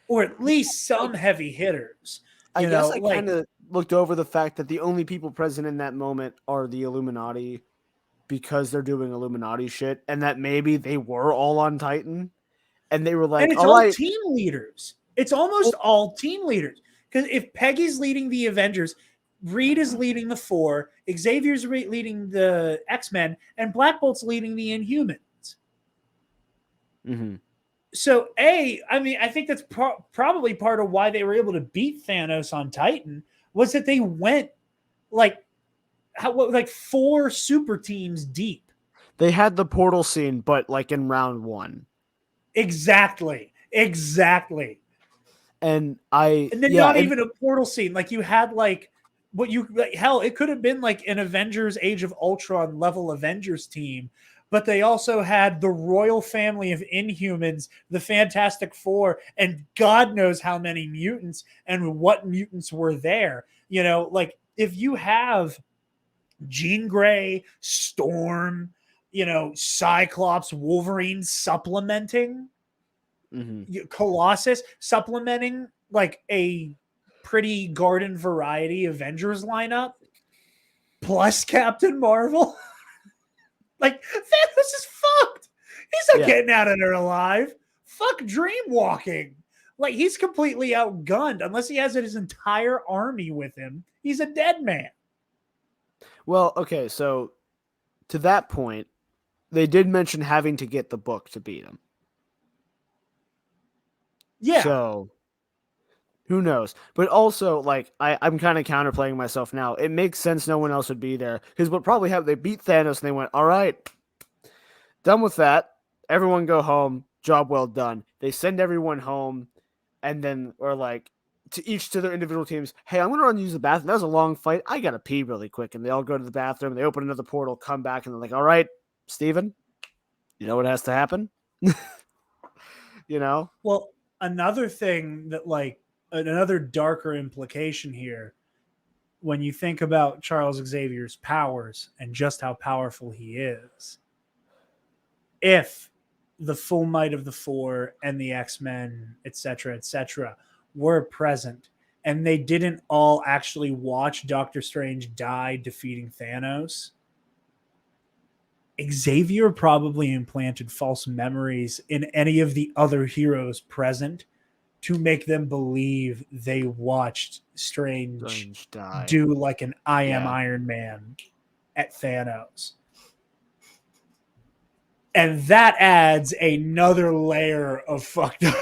Or at least some heavy hitters. I guess I kind of looked over the fact that the only people present in that moment are the Illuminati because they're doing Illuminati shit, and that maybe they were all on Titan, and they were like, and it's all team leaders. It's almost all team leaders. Because if Peggy's leading the Avengers, Reed is leading the Four, Xavier's leading the X-Men, and Black Bolt's leading the Inhumans. Mm-hmm. So, I think that's probably part of why they were able to beat Thanos on Titan was that they went like 4 super teams deep. They had the portal scene, but like in round 1. Exactly. And not even a portal scene. Like you had hell, it could have been like an Avengers Age of Ultron level Avengers team. But they also had the royal family of Inhumans, the Fantastic Four, and God knows how many mutants and what mutants were there. You know, like if you have Jean Grey, Storm, you know, Cyclops, Wolverine supplementing, Colossus supplementing like a pretty garden variety Avengers lineup, plus Captain Marvel. Like, Thanos is fucked. He's not getting out of there alive. Fuck dream walking. Like, he's completely outgunned. Unless he has his entire army with him, he's a dead man. Well, okay, so to that point, they did mention having to get the book to beat him. Yeah. So who knows? But also, like, I'm kind of counterplaying myself now. It makes sense no one else would be there. Because what probably happened, they beat Thanos and they went, all right, done with that. Everyone go home. Job well done. They send everyone home and then, or like, to their individual teams, hey, I'm going to run use the bathroom. That was a long fight. I got to pee really quick. And they all go to the bathroom. They open another portal, come back, and they're like, all right, Steven, you know what has to happen? You know? Well, another thing that, like, another darker implication here, when you think about Charles Xavier's powers and just how powerful he is, if the full might of the Four and the X-Men, etc., were present and they didn't all actually watch Doctor Strange die defeating Thanos, Xavier probably implanted false memories in any of the other heroes present to make them believe they watched Strange die. do like an I am Yeah. Iron Man at Thanos. And that adds another layer of fucked up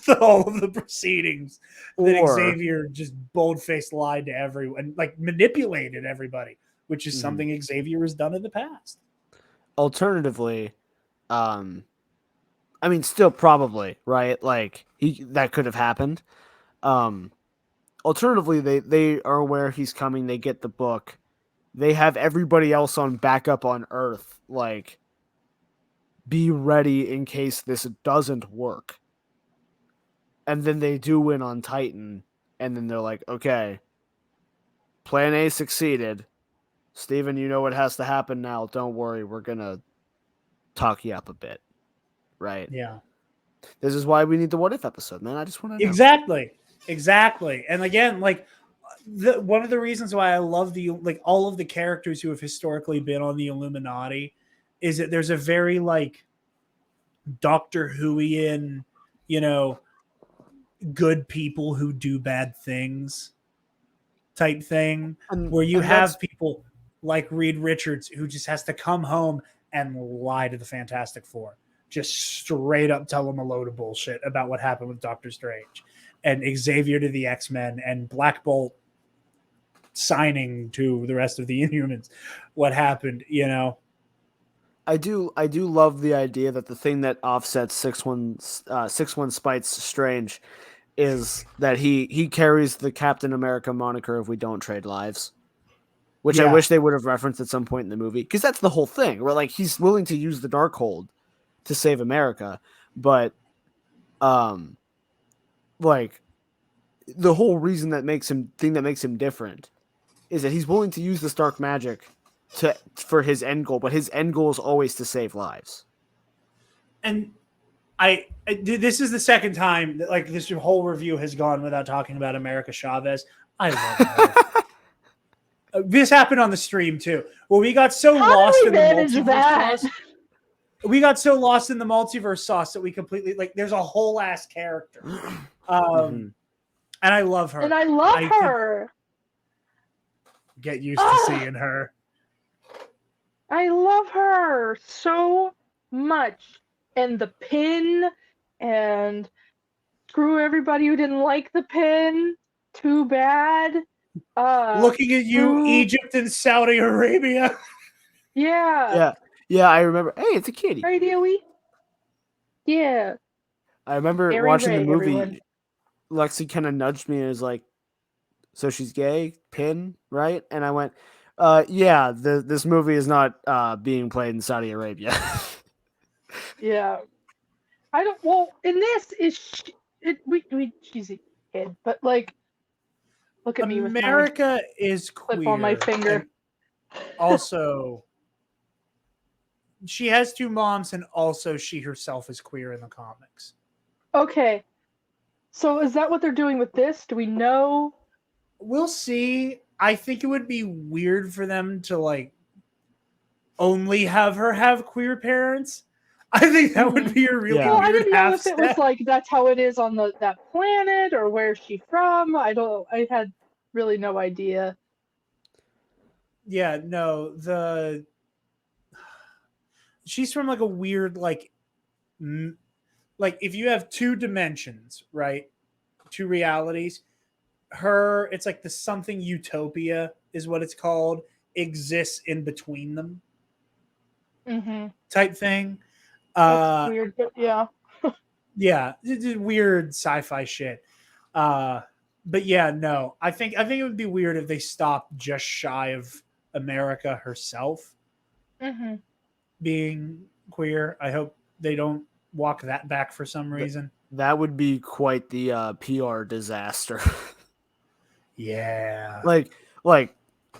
to all of the proceedings that Or- Xavier just bold-faced lied to everyone, like manipulated everybody, which is something Xavier has done in the past. Alternatively, I mean, still probably, right? Like, that could have happened. Alternatively, they are aware he's coming. They get the book. They have everybody else on backup on Earth. Like, be ready in case this doesn't work. And then they do win on Titan. And then they're like, okay, plan A succeeded. Steven, you know what has to happen now. Don't worry. We're going to talk you up a bit. Right? Yeah. This is why we need the What If episode, man. I just want to know. Exactly. And again, like, one of the reasons why I love all of the characters who have historically been on the Illuminati is that there's a very, like, Doctor Whoian, good people who do bad things type thing, where you have people like Reed Richards who just has to come home and lie to the Fantastic Four. Just straight up tell them a load of bullshit about what happened with Doctor Strange, and Xavier to the X-Men, and Black Bolt signing to the rest of the Inhumans what happened, I do love the idea that the thing that offsets 6-1 Spite's Strange is that he carries the Captain America moniker of "We don't trade lives," which I wish they would have referenced at some point in the movie, because that's the whole thing. Where, like, he's willing to use the Darkhold to save America, but like, the whole reason that makes him different is that he's willing to use this dark magic for his end goal, but his end goal is always to save lives. And this is the second time that, like, this whole review has gone without talking about America Chavez. I love her. This happened on the stream too. Well, we got so lost in the multiverse sauce. We got so lost in the multiverse sauce that we completely, like, there's a whole ass character. And I love her. And I love her. Get used to seeing her. I love her so much. And the pin, and screw everybody who didn't like the pin. Too bad. Looking at you, Egypt and Saudi Arabia. Yeah. Yeah, I remember. Hey, it's a kitty. Right, Dewey? Yeah. I remember watching the movie. Everyone. Lexi kind of nudged me and was like, so she's gay? Pin, right? And I went, yeah, this movie is not being played in Saudi Arabia. Yeah. I don't, well, in this, she's a kid, but, like, look at me with America is queer. Clip on my finger. Also, she has two moms, and also she herself is queer in the comics. Okay. So is that what they're doing with this? Do we know? We'll see. I think it would be weird for them to, like, only have her have queer parents. I think that would be a really weird I didn't know if step. it was like that's how it is on that planet, or where's she from. I had really no idea. yeah, no, she's from like a weird like like if you have two dimensions, right? Two realities. It's like the something utopia is what it's called, exists in between them Mm-hmm. type thing. That's weird, but yeah. Yeah, it's weird sci-fi shit. But yeah, no, I think it would be weird if they stopped just shy of America herself Mm-hmm. being queer. I hope they don't walk that back for some reason. That would be quite the PR disaster. Yeah. like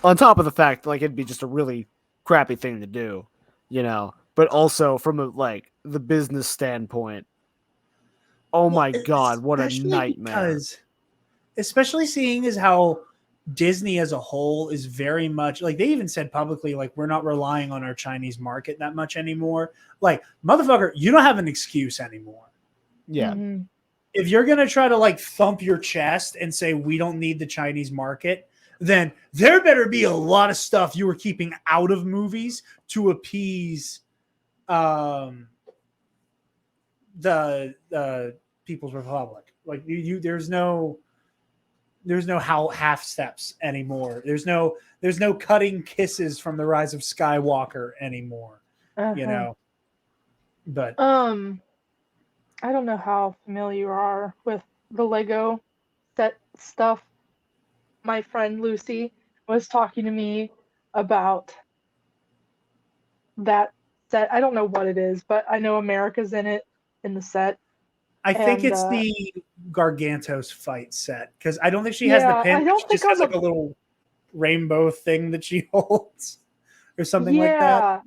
on top of the fact like it'd be just a really crappy thing to do, but also from the business standpoint, oh Well, my god, what a nightmare. Especially seeing as how Disney as a whole is very much like they even said publicly, like, we're not relying on our Chinese market that much anymore. Like, motherfucker, you don't have an excuse anymore. Yeah. Mm-hmm. If you're going to try to like thump your chest and say we don't need the Chinese market, then there better be a lot of stuff you were keeping out of movies to appease the People's Republic. Like there's no how half steps anymore. There's no cutting kisses from the Rise of Skywalker anymore. Uh-huh. But I don't know how familiar you are with the Lego set stuff. My friend Lucy was talking to me about that set. I don't know what it is, but I know America's in it in the set. I think And, it's the Gargantos fight set because I don't think she has the yeah, pin. I don't She think just has on like a little rainbow thing that she holds or something like that.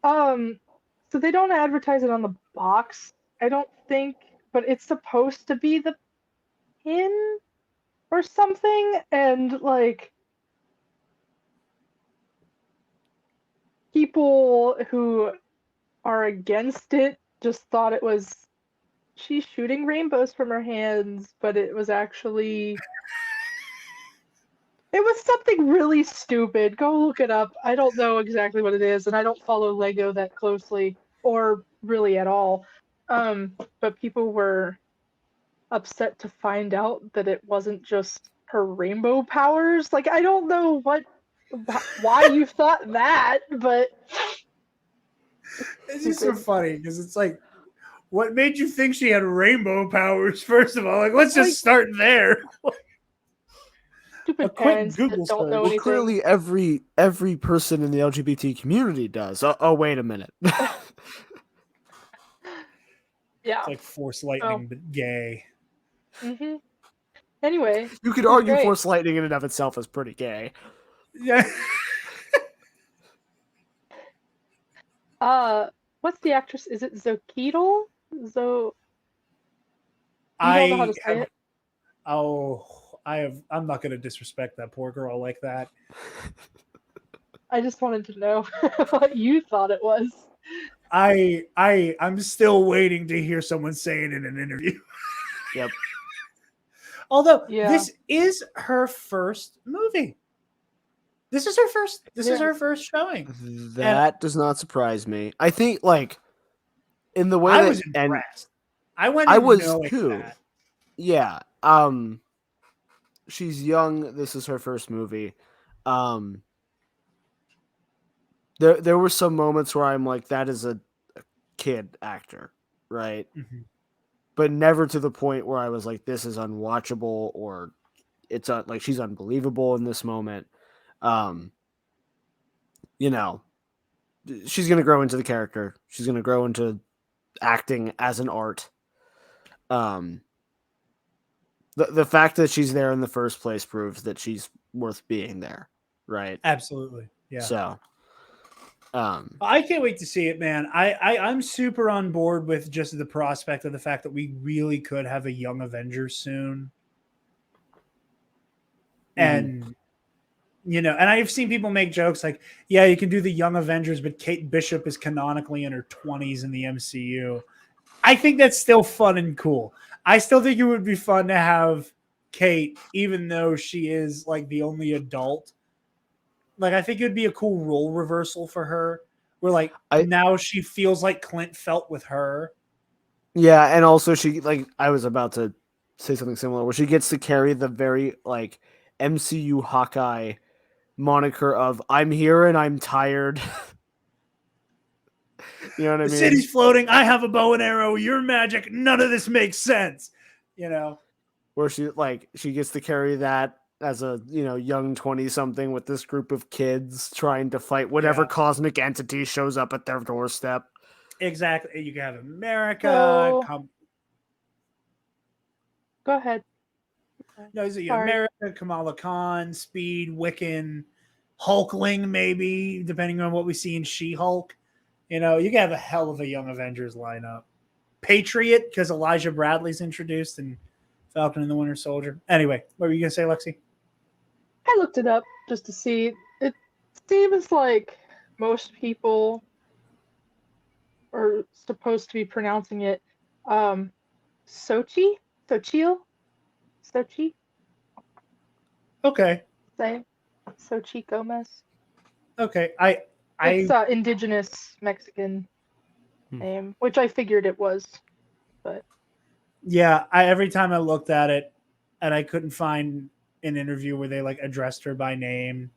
Yeah. So they don't advertise it on the box, I don't think, but it's supposed to be the pin or something, and like people who are against it just thought it was she's shooting rainbows from her hands, but it was actually it was something really stupid. Go look it up. I don't know exactly what it is, and I don't follow Lego that closely or really at all. But people were upset to find out that it wasn't just her rainbow powers. Like, I don't know why you thought that, but It's just so funny because it's like, what made you think she had rainbow powers? First of all, like, let's just start there. stupid A quick parents Google that don't know search. Well, anything. clearly every person in the LGBT community does. Oh wait a minute. Yeah. It's like Force Lightning, but gay. Mm-hmm. Anyway, You could it was argue great. Force Lightning in and of itself is pretty gay. Yeah. What's the actress? Is it Zokeedle? You don't know how I to say have. it? Oh, I have. I'm not going to disrespect that poor girl like that. I just wanted to know what you thought it was. I'm still waiting to hear someone say it in an interview. Yep. Although Yeah. this is her first movie. This is her first. This is Yeah. her first showing. That does not surprise me. I think in the way I that was impressed. I went. I in was knowing too. that. Yeah. She's young. This is her first movie. There were some moments where I'm like, that is a kid actor, right? Mm-hmm. But never to the point where I was like, this is unwatchable or it's like she's unbelievable in this moment. She's gonna grow into the character. She's gonna grow into acting as an art. The fact that she's there in the first place proves that she's worth being there, right? Absolutely. Yeah. So, I can't wait to see it, man. I'm super on board with just the prospect of the fact that we really could have a young Avengers soon. And and I've seen people make jokes like, yeah, you can do the young Avengers, but Kate Bishop is canonically in her 20s in the MCU. I think that's still fun and cool. I still think it would be fun to have Kate, even though she is like the only adult Like, I think it would be a cool role reversal for her, where like I- now she feels like Clint felt with her. Yeah, and also she like I was about to say something similar where she gets to carry the very like MCU Hawkeye moniker of I'm here and I'm tired. You know what I The mean? city's floating. I have a bow and arrow. You're magic. None of this makes sense. You know. Where she gets to carry that as a young 20 something with this group of kids trying to fight whatever Yeah. cosmic entity shows up at their doorstep. Exactly. You can have America. So- Go ahead. No, is it Sorry. America, Kamala Khan, Speed, Wiccan, Hulkling, maybe, depending on what we see in She-Hulk. You know, you can have a hell of a Young Avengers lineup. Patriot, because Elijah Bradley's introduced in Falcon and the Winter Soldier. Anyway, what were you going to say, Lexi? I looked it up just to see. It seems like most people are supposed to be pronouncing it Sochi? Sochil? Sochi? Okay. Say Sochi Gomez. Okay. It's indigenous Mexican name, which I figured it was. But yeah, every time I looked at it and I couldn't find an interview where they like addressed her by name,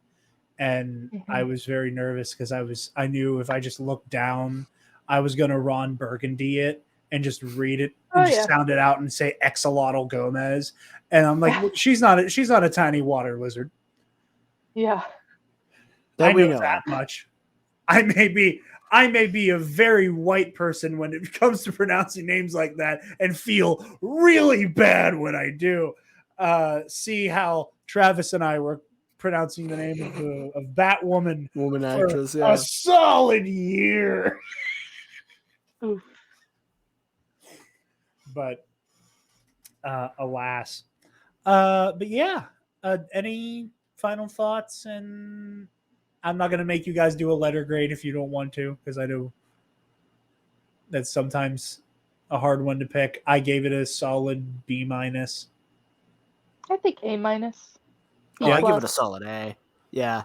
and I was very nervous because I knew if I just looked down, I was gonna Ron Burgundy it and just read it and sound it out and say Exolotl Gomez, and I'm like, well, she's not a tiny water lizard. Yeah, I know that much. I may be a very white person when it comes to pronouncing names like that and feel really bad when I do. See how Travis and I were pronouncing the name of Batwoman Woman for actress, yeah. a solid year. Oof. But alas. But yeah, any final thoughts? And I'm not going to make you guys do a letter grade if you don't want to, because I know that's sometimes a hard one to pick. I gave it a solid B-. I think A-. Oh, I give it a solid A. Yeah.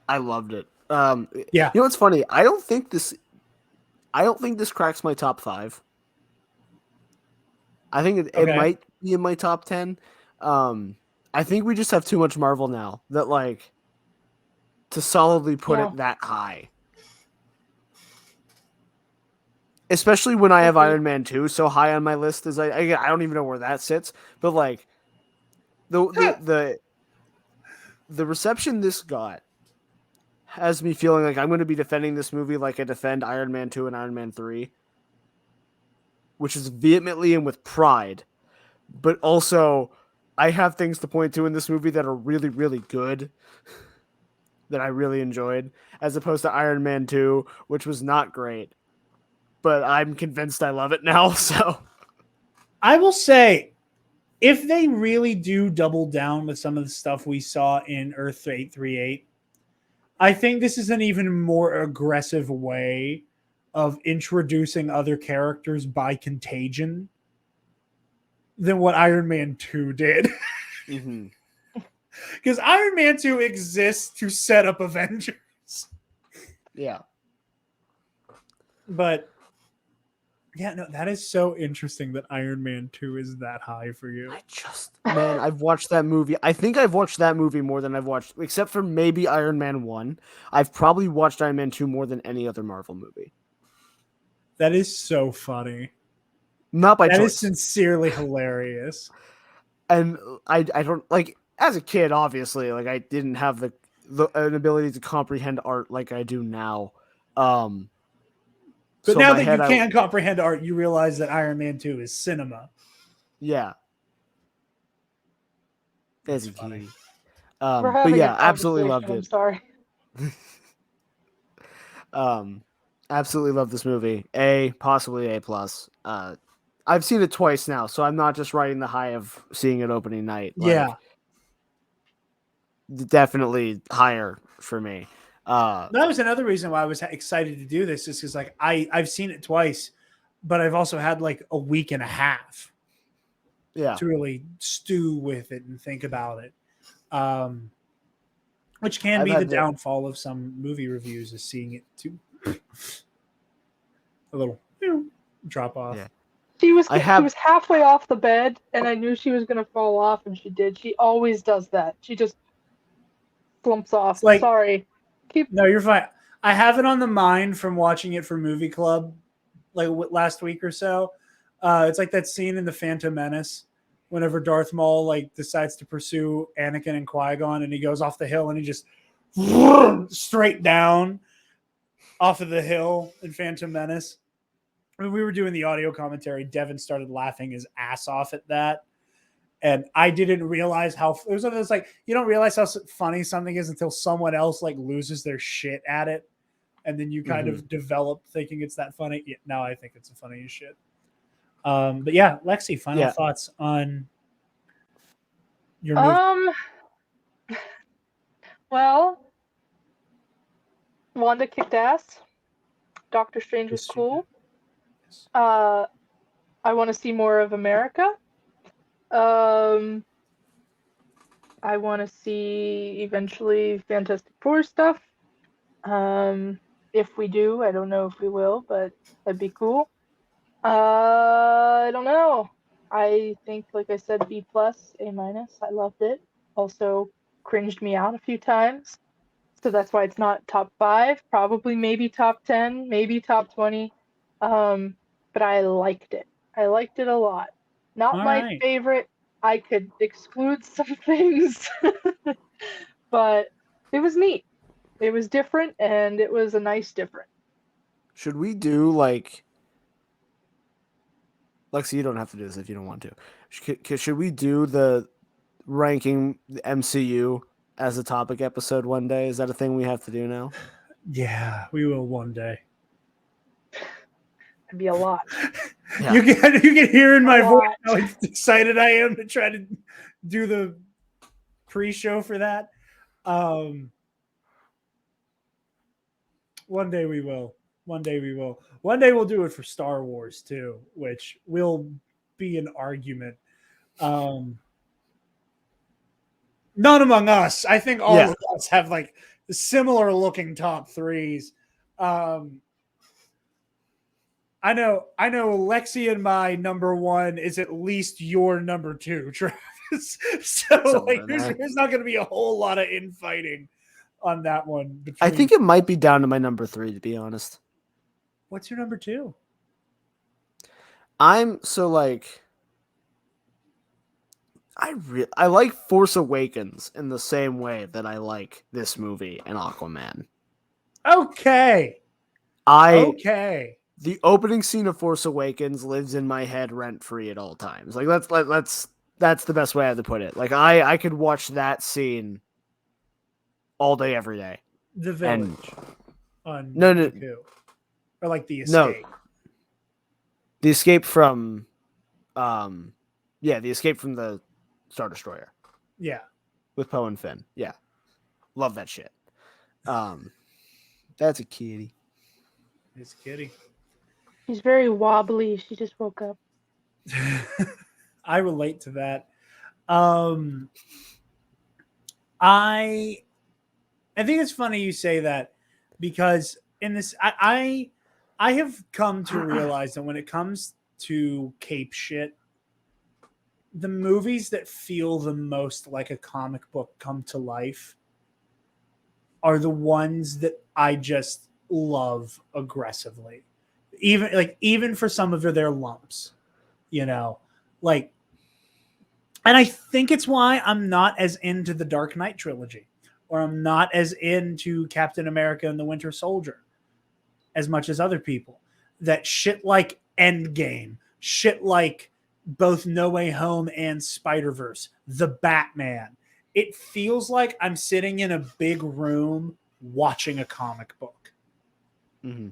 I loved it. Yeah. You know what's funny? I don't think this cracks my top 5. I think it might be in my top 10. I think we just have too much Marvel now that like to solidly put it that high. Especially when I have Iron Man 2 so high on my list as I don't even know where that sits, but like the reception this got has me feeling like I'm going to be defending this movie like I defend Iron Man 2 and Iron Man 3, which is vehemently and with pride, but also I have things to point to in this movie that are really, really good that I really enjoyed, as opposed to Iron Man 2, which was not great, but I'm convinced I love it now. So I will say, if they really do double down with some of the stuff we saw in Earth 838, I think this is an even more aggressive way of introducing other characters by contagion than what Iron Man 2 did. Because Iron Man 2 exists to set up Avengers. Yeah. But yeah, no, that is so interesting that Iron Man 2 is that high for you. I've watched that movie. I think I've watched that movie more than I've watched, except for maybe Iron Man 1. I've probably watched Iron Man 2 more than any other Marvel movie. That is so funny. Not by choice. That is sincerely hilarious. And I don't like, as a kid, obviously, like I didn't have an ability to comprehend art like I do now. But now that you can comprehend art, you realize that Iron Man 2 is cinema. Yeah. That's funny. We're But having yeah, a absolutely loved conversation, it. I'm sorry. Absolutely love this movie. A, possibly A+. I've seen it twice now, so I'm not just riding the high of seeing it opening night. Yeah. Definitely higher for me. That was another reason why I was excited to do this, is because like I've seen it twice, but I've also had like a week and a half to really stew with it and think about it. which can I've be the had downfall of some movie reviews, is seeing it too a little drop off. Yeah. She was I she have was halfway off the bed, and I knew she was gonna fall off, and she did. She always does that. She just slumps off. It's like, Sorry. Keep. no, you're fine. I have it on the mind from watching it for Movie Club, like last week or so. It's like that scene in the Phantom Menace, whenever Darth Maul like decides to pursue Anakin and Qui-Gon, and he goes off the hill and he just straight down off of the hill in Phantom Menace. When we were doing the audio commentary, Devin started laughing his ass off at that. And I didn't realize how it was. It's like you don't realize how funny something is until someone else like loses their shit at it, and then you kind of develop thinking it's that funny. Yeah, now I think it's the funniest shit. But yeah, Lexi, final thoughts on your movie? Well, Wanda kicked ass. Doctor Strange was cool. I want to see more of America. I want to see eventually Fantastic Four stuff. If we do, I don't know if we will, but that'd be cool. I don't know. I think, like I said, B plus, A minus. I loved it. Also cringed me out a few times, so that's why it's not top 5. Probably maybe top 10, maybe top 20. But I liked it. I liked it a lot. Not my favorite. I could exclude some things, but it was neat. It was different, and it was a nice different. Should we do like Lexi? You don't have to do this if you don't want to. Should we do the ranking the MCU as a topic episode one day? Is that a thing we have to do now? Yeah, we will one day. It'd be a lot. Yeah. You can hear in my voice how excited I am to try to do the pre-show for that. One day we will. One day we will. One day we'll do it for Star Wars too, which will be an argument. None among us. I think all of us have like similar looking top 3s. I know Lexi and my number 1 is at least your number 2, Travis. So like there's not going to be a whole lot of infighting on that one. I think it might be down to my number 3, to be honest. What's your number 2? I like Force Awakens in the same way that I like this movie and Aquaman. Okay. The opening scene of Force Awakens lives in my head rent free at all times. Like that's the best way I have to put it. Like I could watch that scene all day, every day. The Village. No. Or like the Escape. No. The Escape from the Escape from the Star Destroyer. Yeah. With Poe and Finn. Yeah. Love that shit. That's a kitty. It's a kitty. She's very wobbly. She just woke up. I relate to that. I think it's funny you say that, because in this I have come to realize that when it comes to cape shit, the movies that feel the most like a comic book come to life are the ones that I just love aggressively. Even for some of their lumps, like, and I think it's why I'm not as into the Dark Knight trilogy, or I'm not as into Captain America and the Winter Soldier as much as other people. That shit like Endgame, shit like both No Way Home and Spider-Verse, the Batman. It feels like I'm sitting in a big room watching a comic book. Mm-hmm.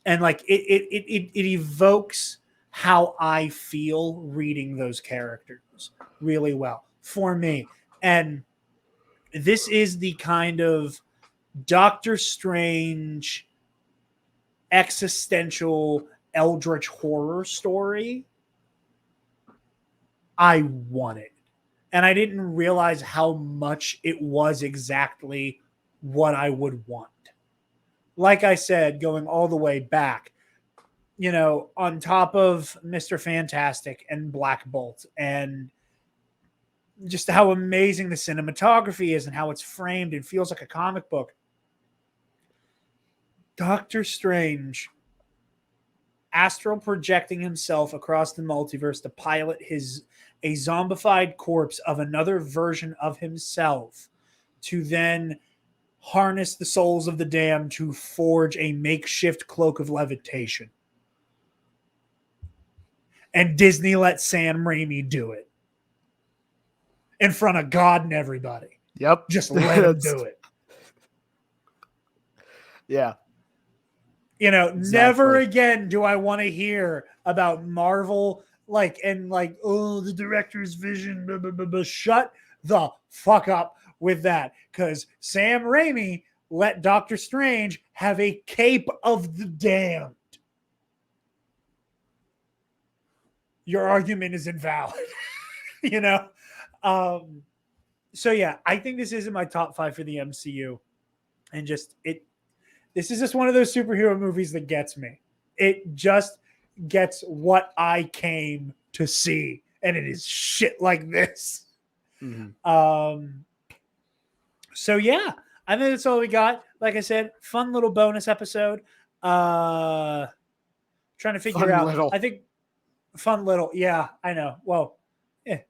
And like it evokes how I feel reading those characters really well for me. And this is the kind of Doctor Strange existential eldritch horror story I wanted. And I didn't realize how much it was exactly what I would want. Like I said, going all the way back, on top of Mr. Fantastic and Black Bolt, and just how amazing the cinematography is and how it's framed and feels like a comic book. Doctor Strange astral projecting himself across the multiverse to pilot a zombified corpse of another version of himself to then harness the souls of the damned to forge a makeshift cloak of levitation. And Disney let Sam Raimi do it in front of God and everybody. Yep. Just let him do it. Yeah. Exactly. Never again do I want to hear about Marvel, the director's vision, blah, blah, blah, blah. Shut the fuck up with that. Because Sam Raimi let Doctor Strange have a cape of the damned. Your argument is invalid. So yeah, I think this is in my top 5 for the MCU. And this is just one of those superhero movies that gets me. It just gets what I came to see. And it is shit like this. Mm-hmm. So yeah, I think that's all we got. Like I said, fun little bonus episode. Trying to figure out. I think fun little. Yeah, I know. Well, yeah.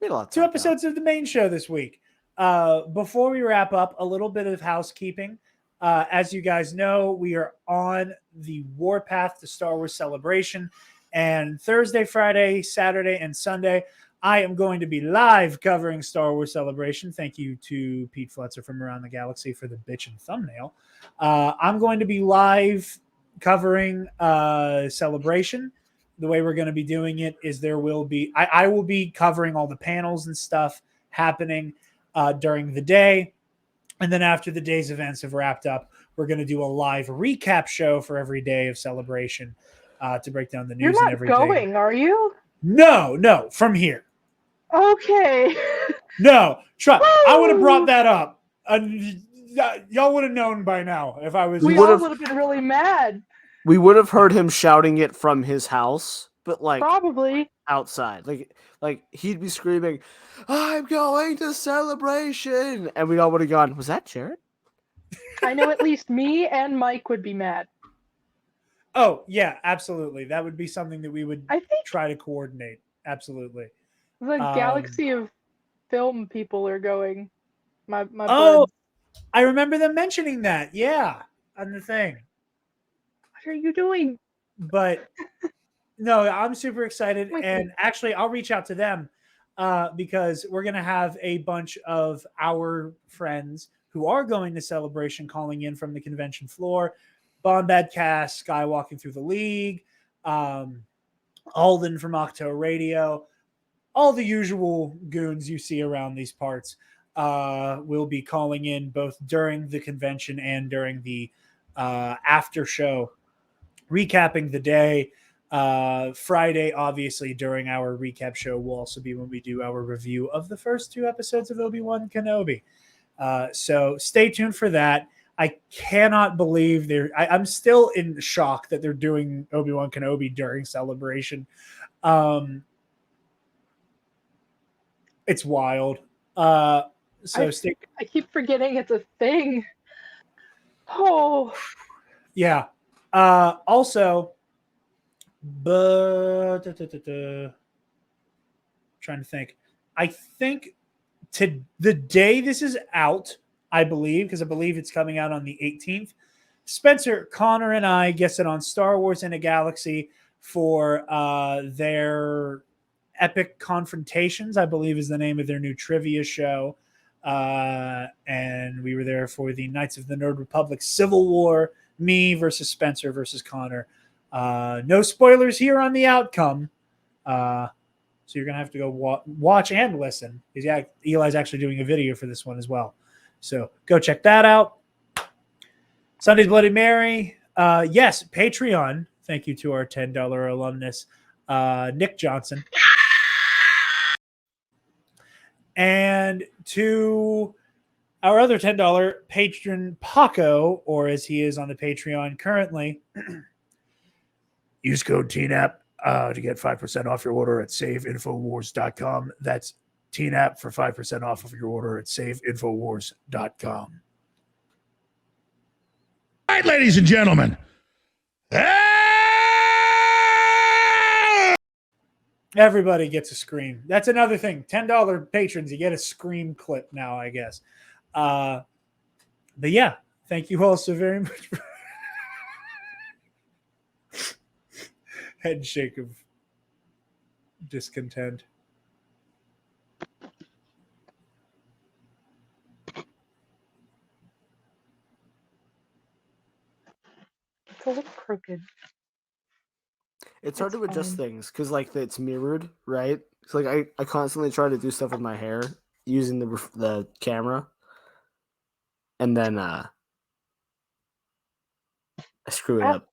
2 episodes of the main show this week. Before we wrap up, a little bit of housekeeping. As you guys know, we are on the warpath to Star Wars Celebration. And Thursday, Friday, Saturday, and Sunday, I am going to be live covering Star Wars Celebration. Thank you to Pete Flutzer from Around the Galaxy for the bitchin' thumbnail. I'm going to be live covering Celebration. The way we're going to be doing it is I will be covering all the panels and stuff happening during the day. And then after the day's events have wrapped up, we're going to do a live recap show for every day of Celebration to break down the news and everything. You're not going, are you? No, from here. Okay. No, I would have brought that up. Y'all would have known by now if I was. We all would have been really mad. We would have heard him shouting it from his house, but probably outside. Like he'd be screaming, "I'm going to Celebration," and we all would have gone, "Was that Jared?" I know at least me and Mike would be mad. Oh yeah, absolutely. That would be something that we would try to coordinate. Absolutely. The galaxy of film people are going. My buds. I remember them mentioning that. Yeah, on the thing. What are you doing? But no, I'm super excited. And actually, I'll reach out to them because we're going to have a bunch of our friends who are going to Celebration calling in from the convention floor. Bombad Cast, Skywalking Through the League, Alden from Octo Radio, all the usual goons you see around these parts will be calling in both during the convention and during the after show, recapping the day. Friday, obviously, during our recap show will also be when we do our review of the first 2 episodes of Obi-Wan Kenobi. So stay tuned for that. I cannot believe I'm still in shock that they're doing Obi-Wan Kenobi during Celebration. It's wild. I keep forgetting it's a thing. Oh. Yeah. Also, trying to think. I think the day this is out, I believe it's coming out on the 18th. Spencer, Connor, and I guess it on Star Wars in a Galaxy for their Epic Confrontations, I believe is the name of their new trivia show. And we were there for the Knights of the Nerd Republic Civil War, me versus Spencer versus Connor. No spoilers here on the outcome. So you're going to have to go watch and listen. Eli's actually doing a video for this one as well. So go check that out. Sunday's Bloody Mary. Yes, Patreon. Thank you to our $10 alumnus, Nick Johnson. And to Our other $10 patron, Paco, or as he is on the Patreon currently, use code TNAP to get 5% off your order at saveinfowars.com. That's TNAP for 5% off of your order at saveinfowars.com. All right, ladies and gentlemen. Everybody gets a scream. That's another thing. $10 patrons, you get a scream clip now, I guess. But yeah, thank you all so very much. Head shake of discontent. It's a little crooked. It's hard It's to adjust fine. things because like it's mirrored, right? So like I constantly try to do stuff with my hair using the camera, and then I screw it Ah. up.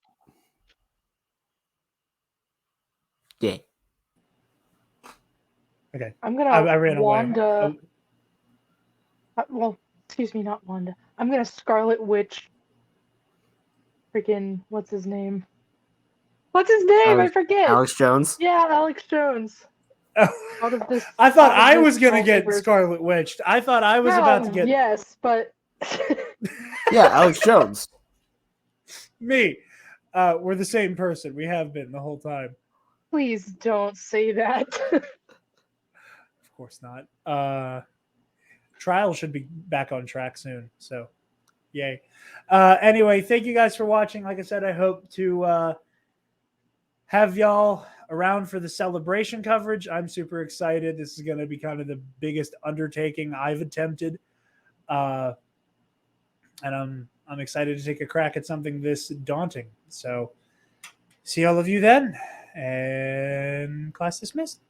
Yeah. Okay. I'm gonna I ran Wanda. away. Well, excuse me, not Wanda. I'm gonna Scarlet Witch. Freaking, what's his name? What's his name? I forget. Alex Jones. Yeah, Alex Jones. Out of this. I thought out of I this was going to get multiverse. Scarlet Witched. I thought I was about to get Yes, but Yeah, Alex Jones. me. We're the same person. We have been the whole time. please don't say that. Of course not. Trial should be back on track soon. So, yay. Anyway, thank you guys for watching. Like I said, I hope to have y'all around for the celebration coverage. I'm super excited. This is going to be kind of the biggest undertaking I've attempted. And I'm excited to take a crack at something this daunting. So, see all of you then. And class dismissed.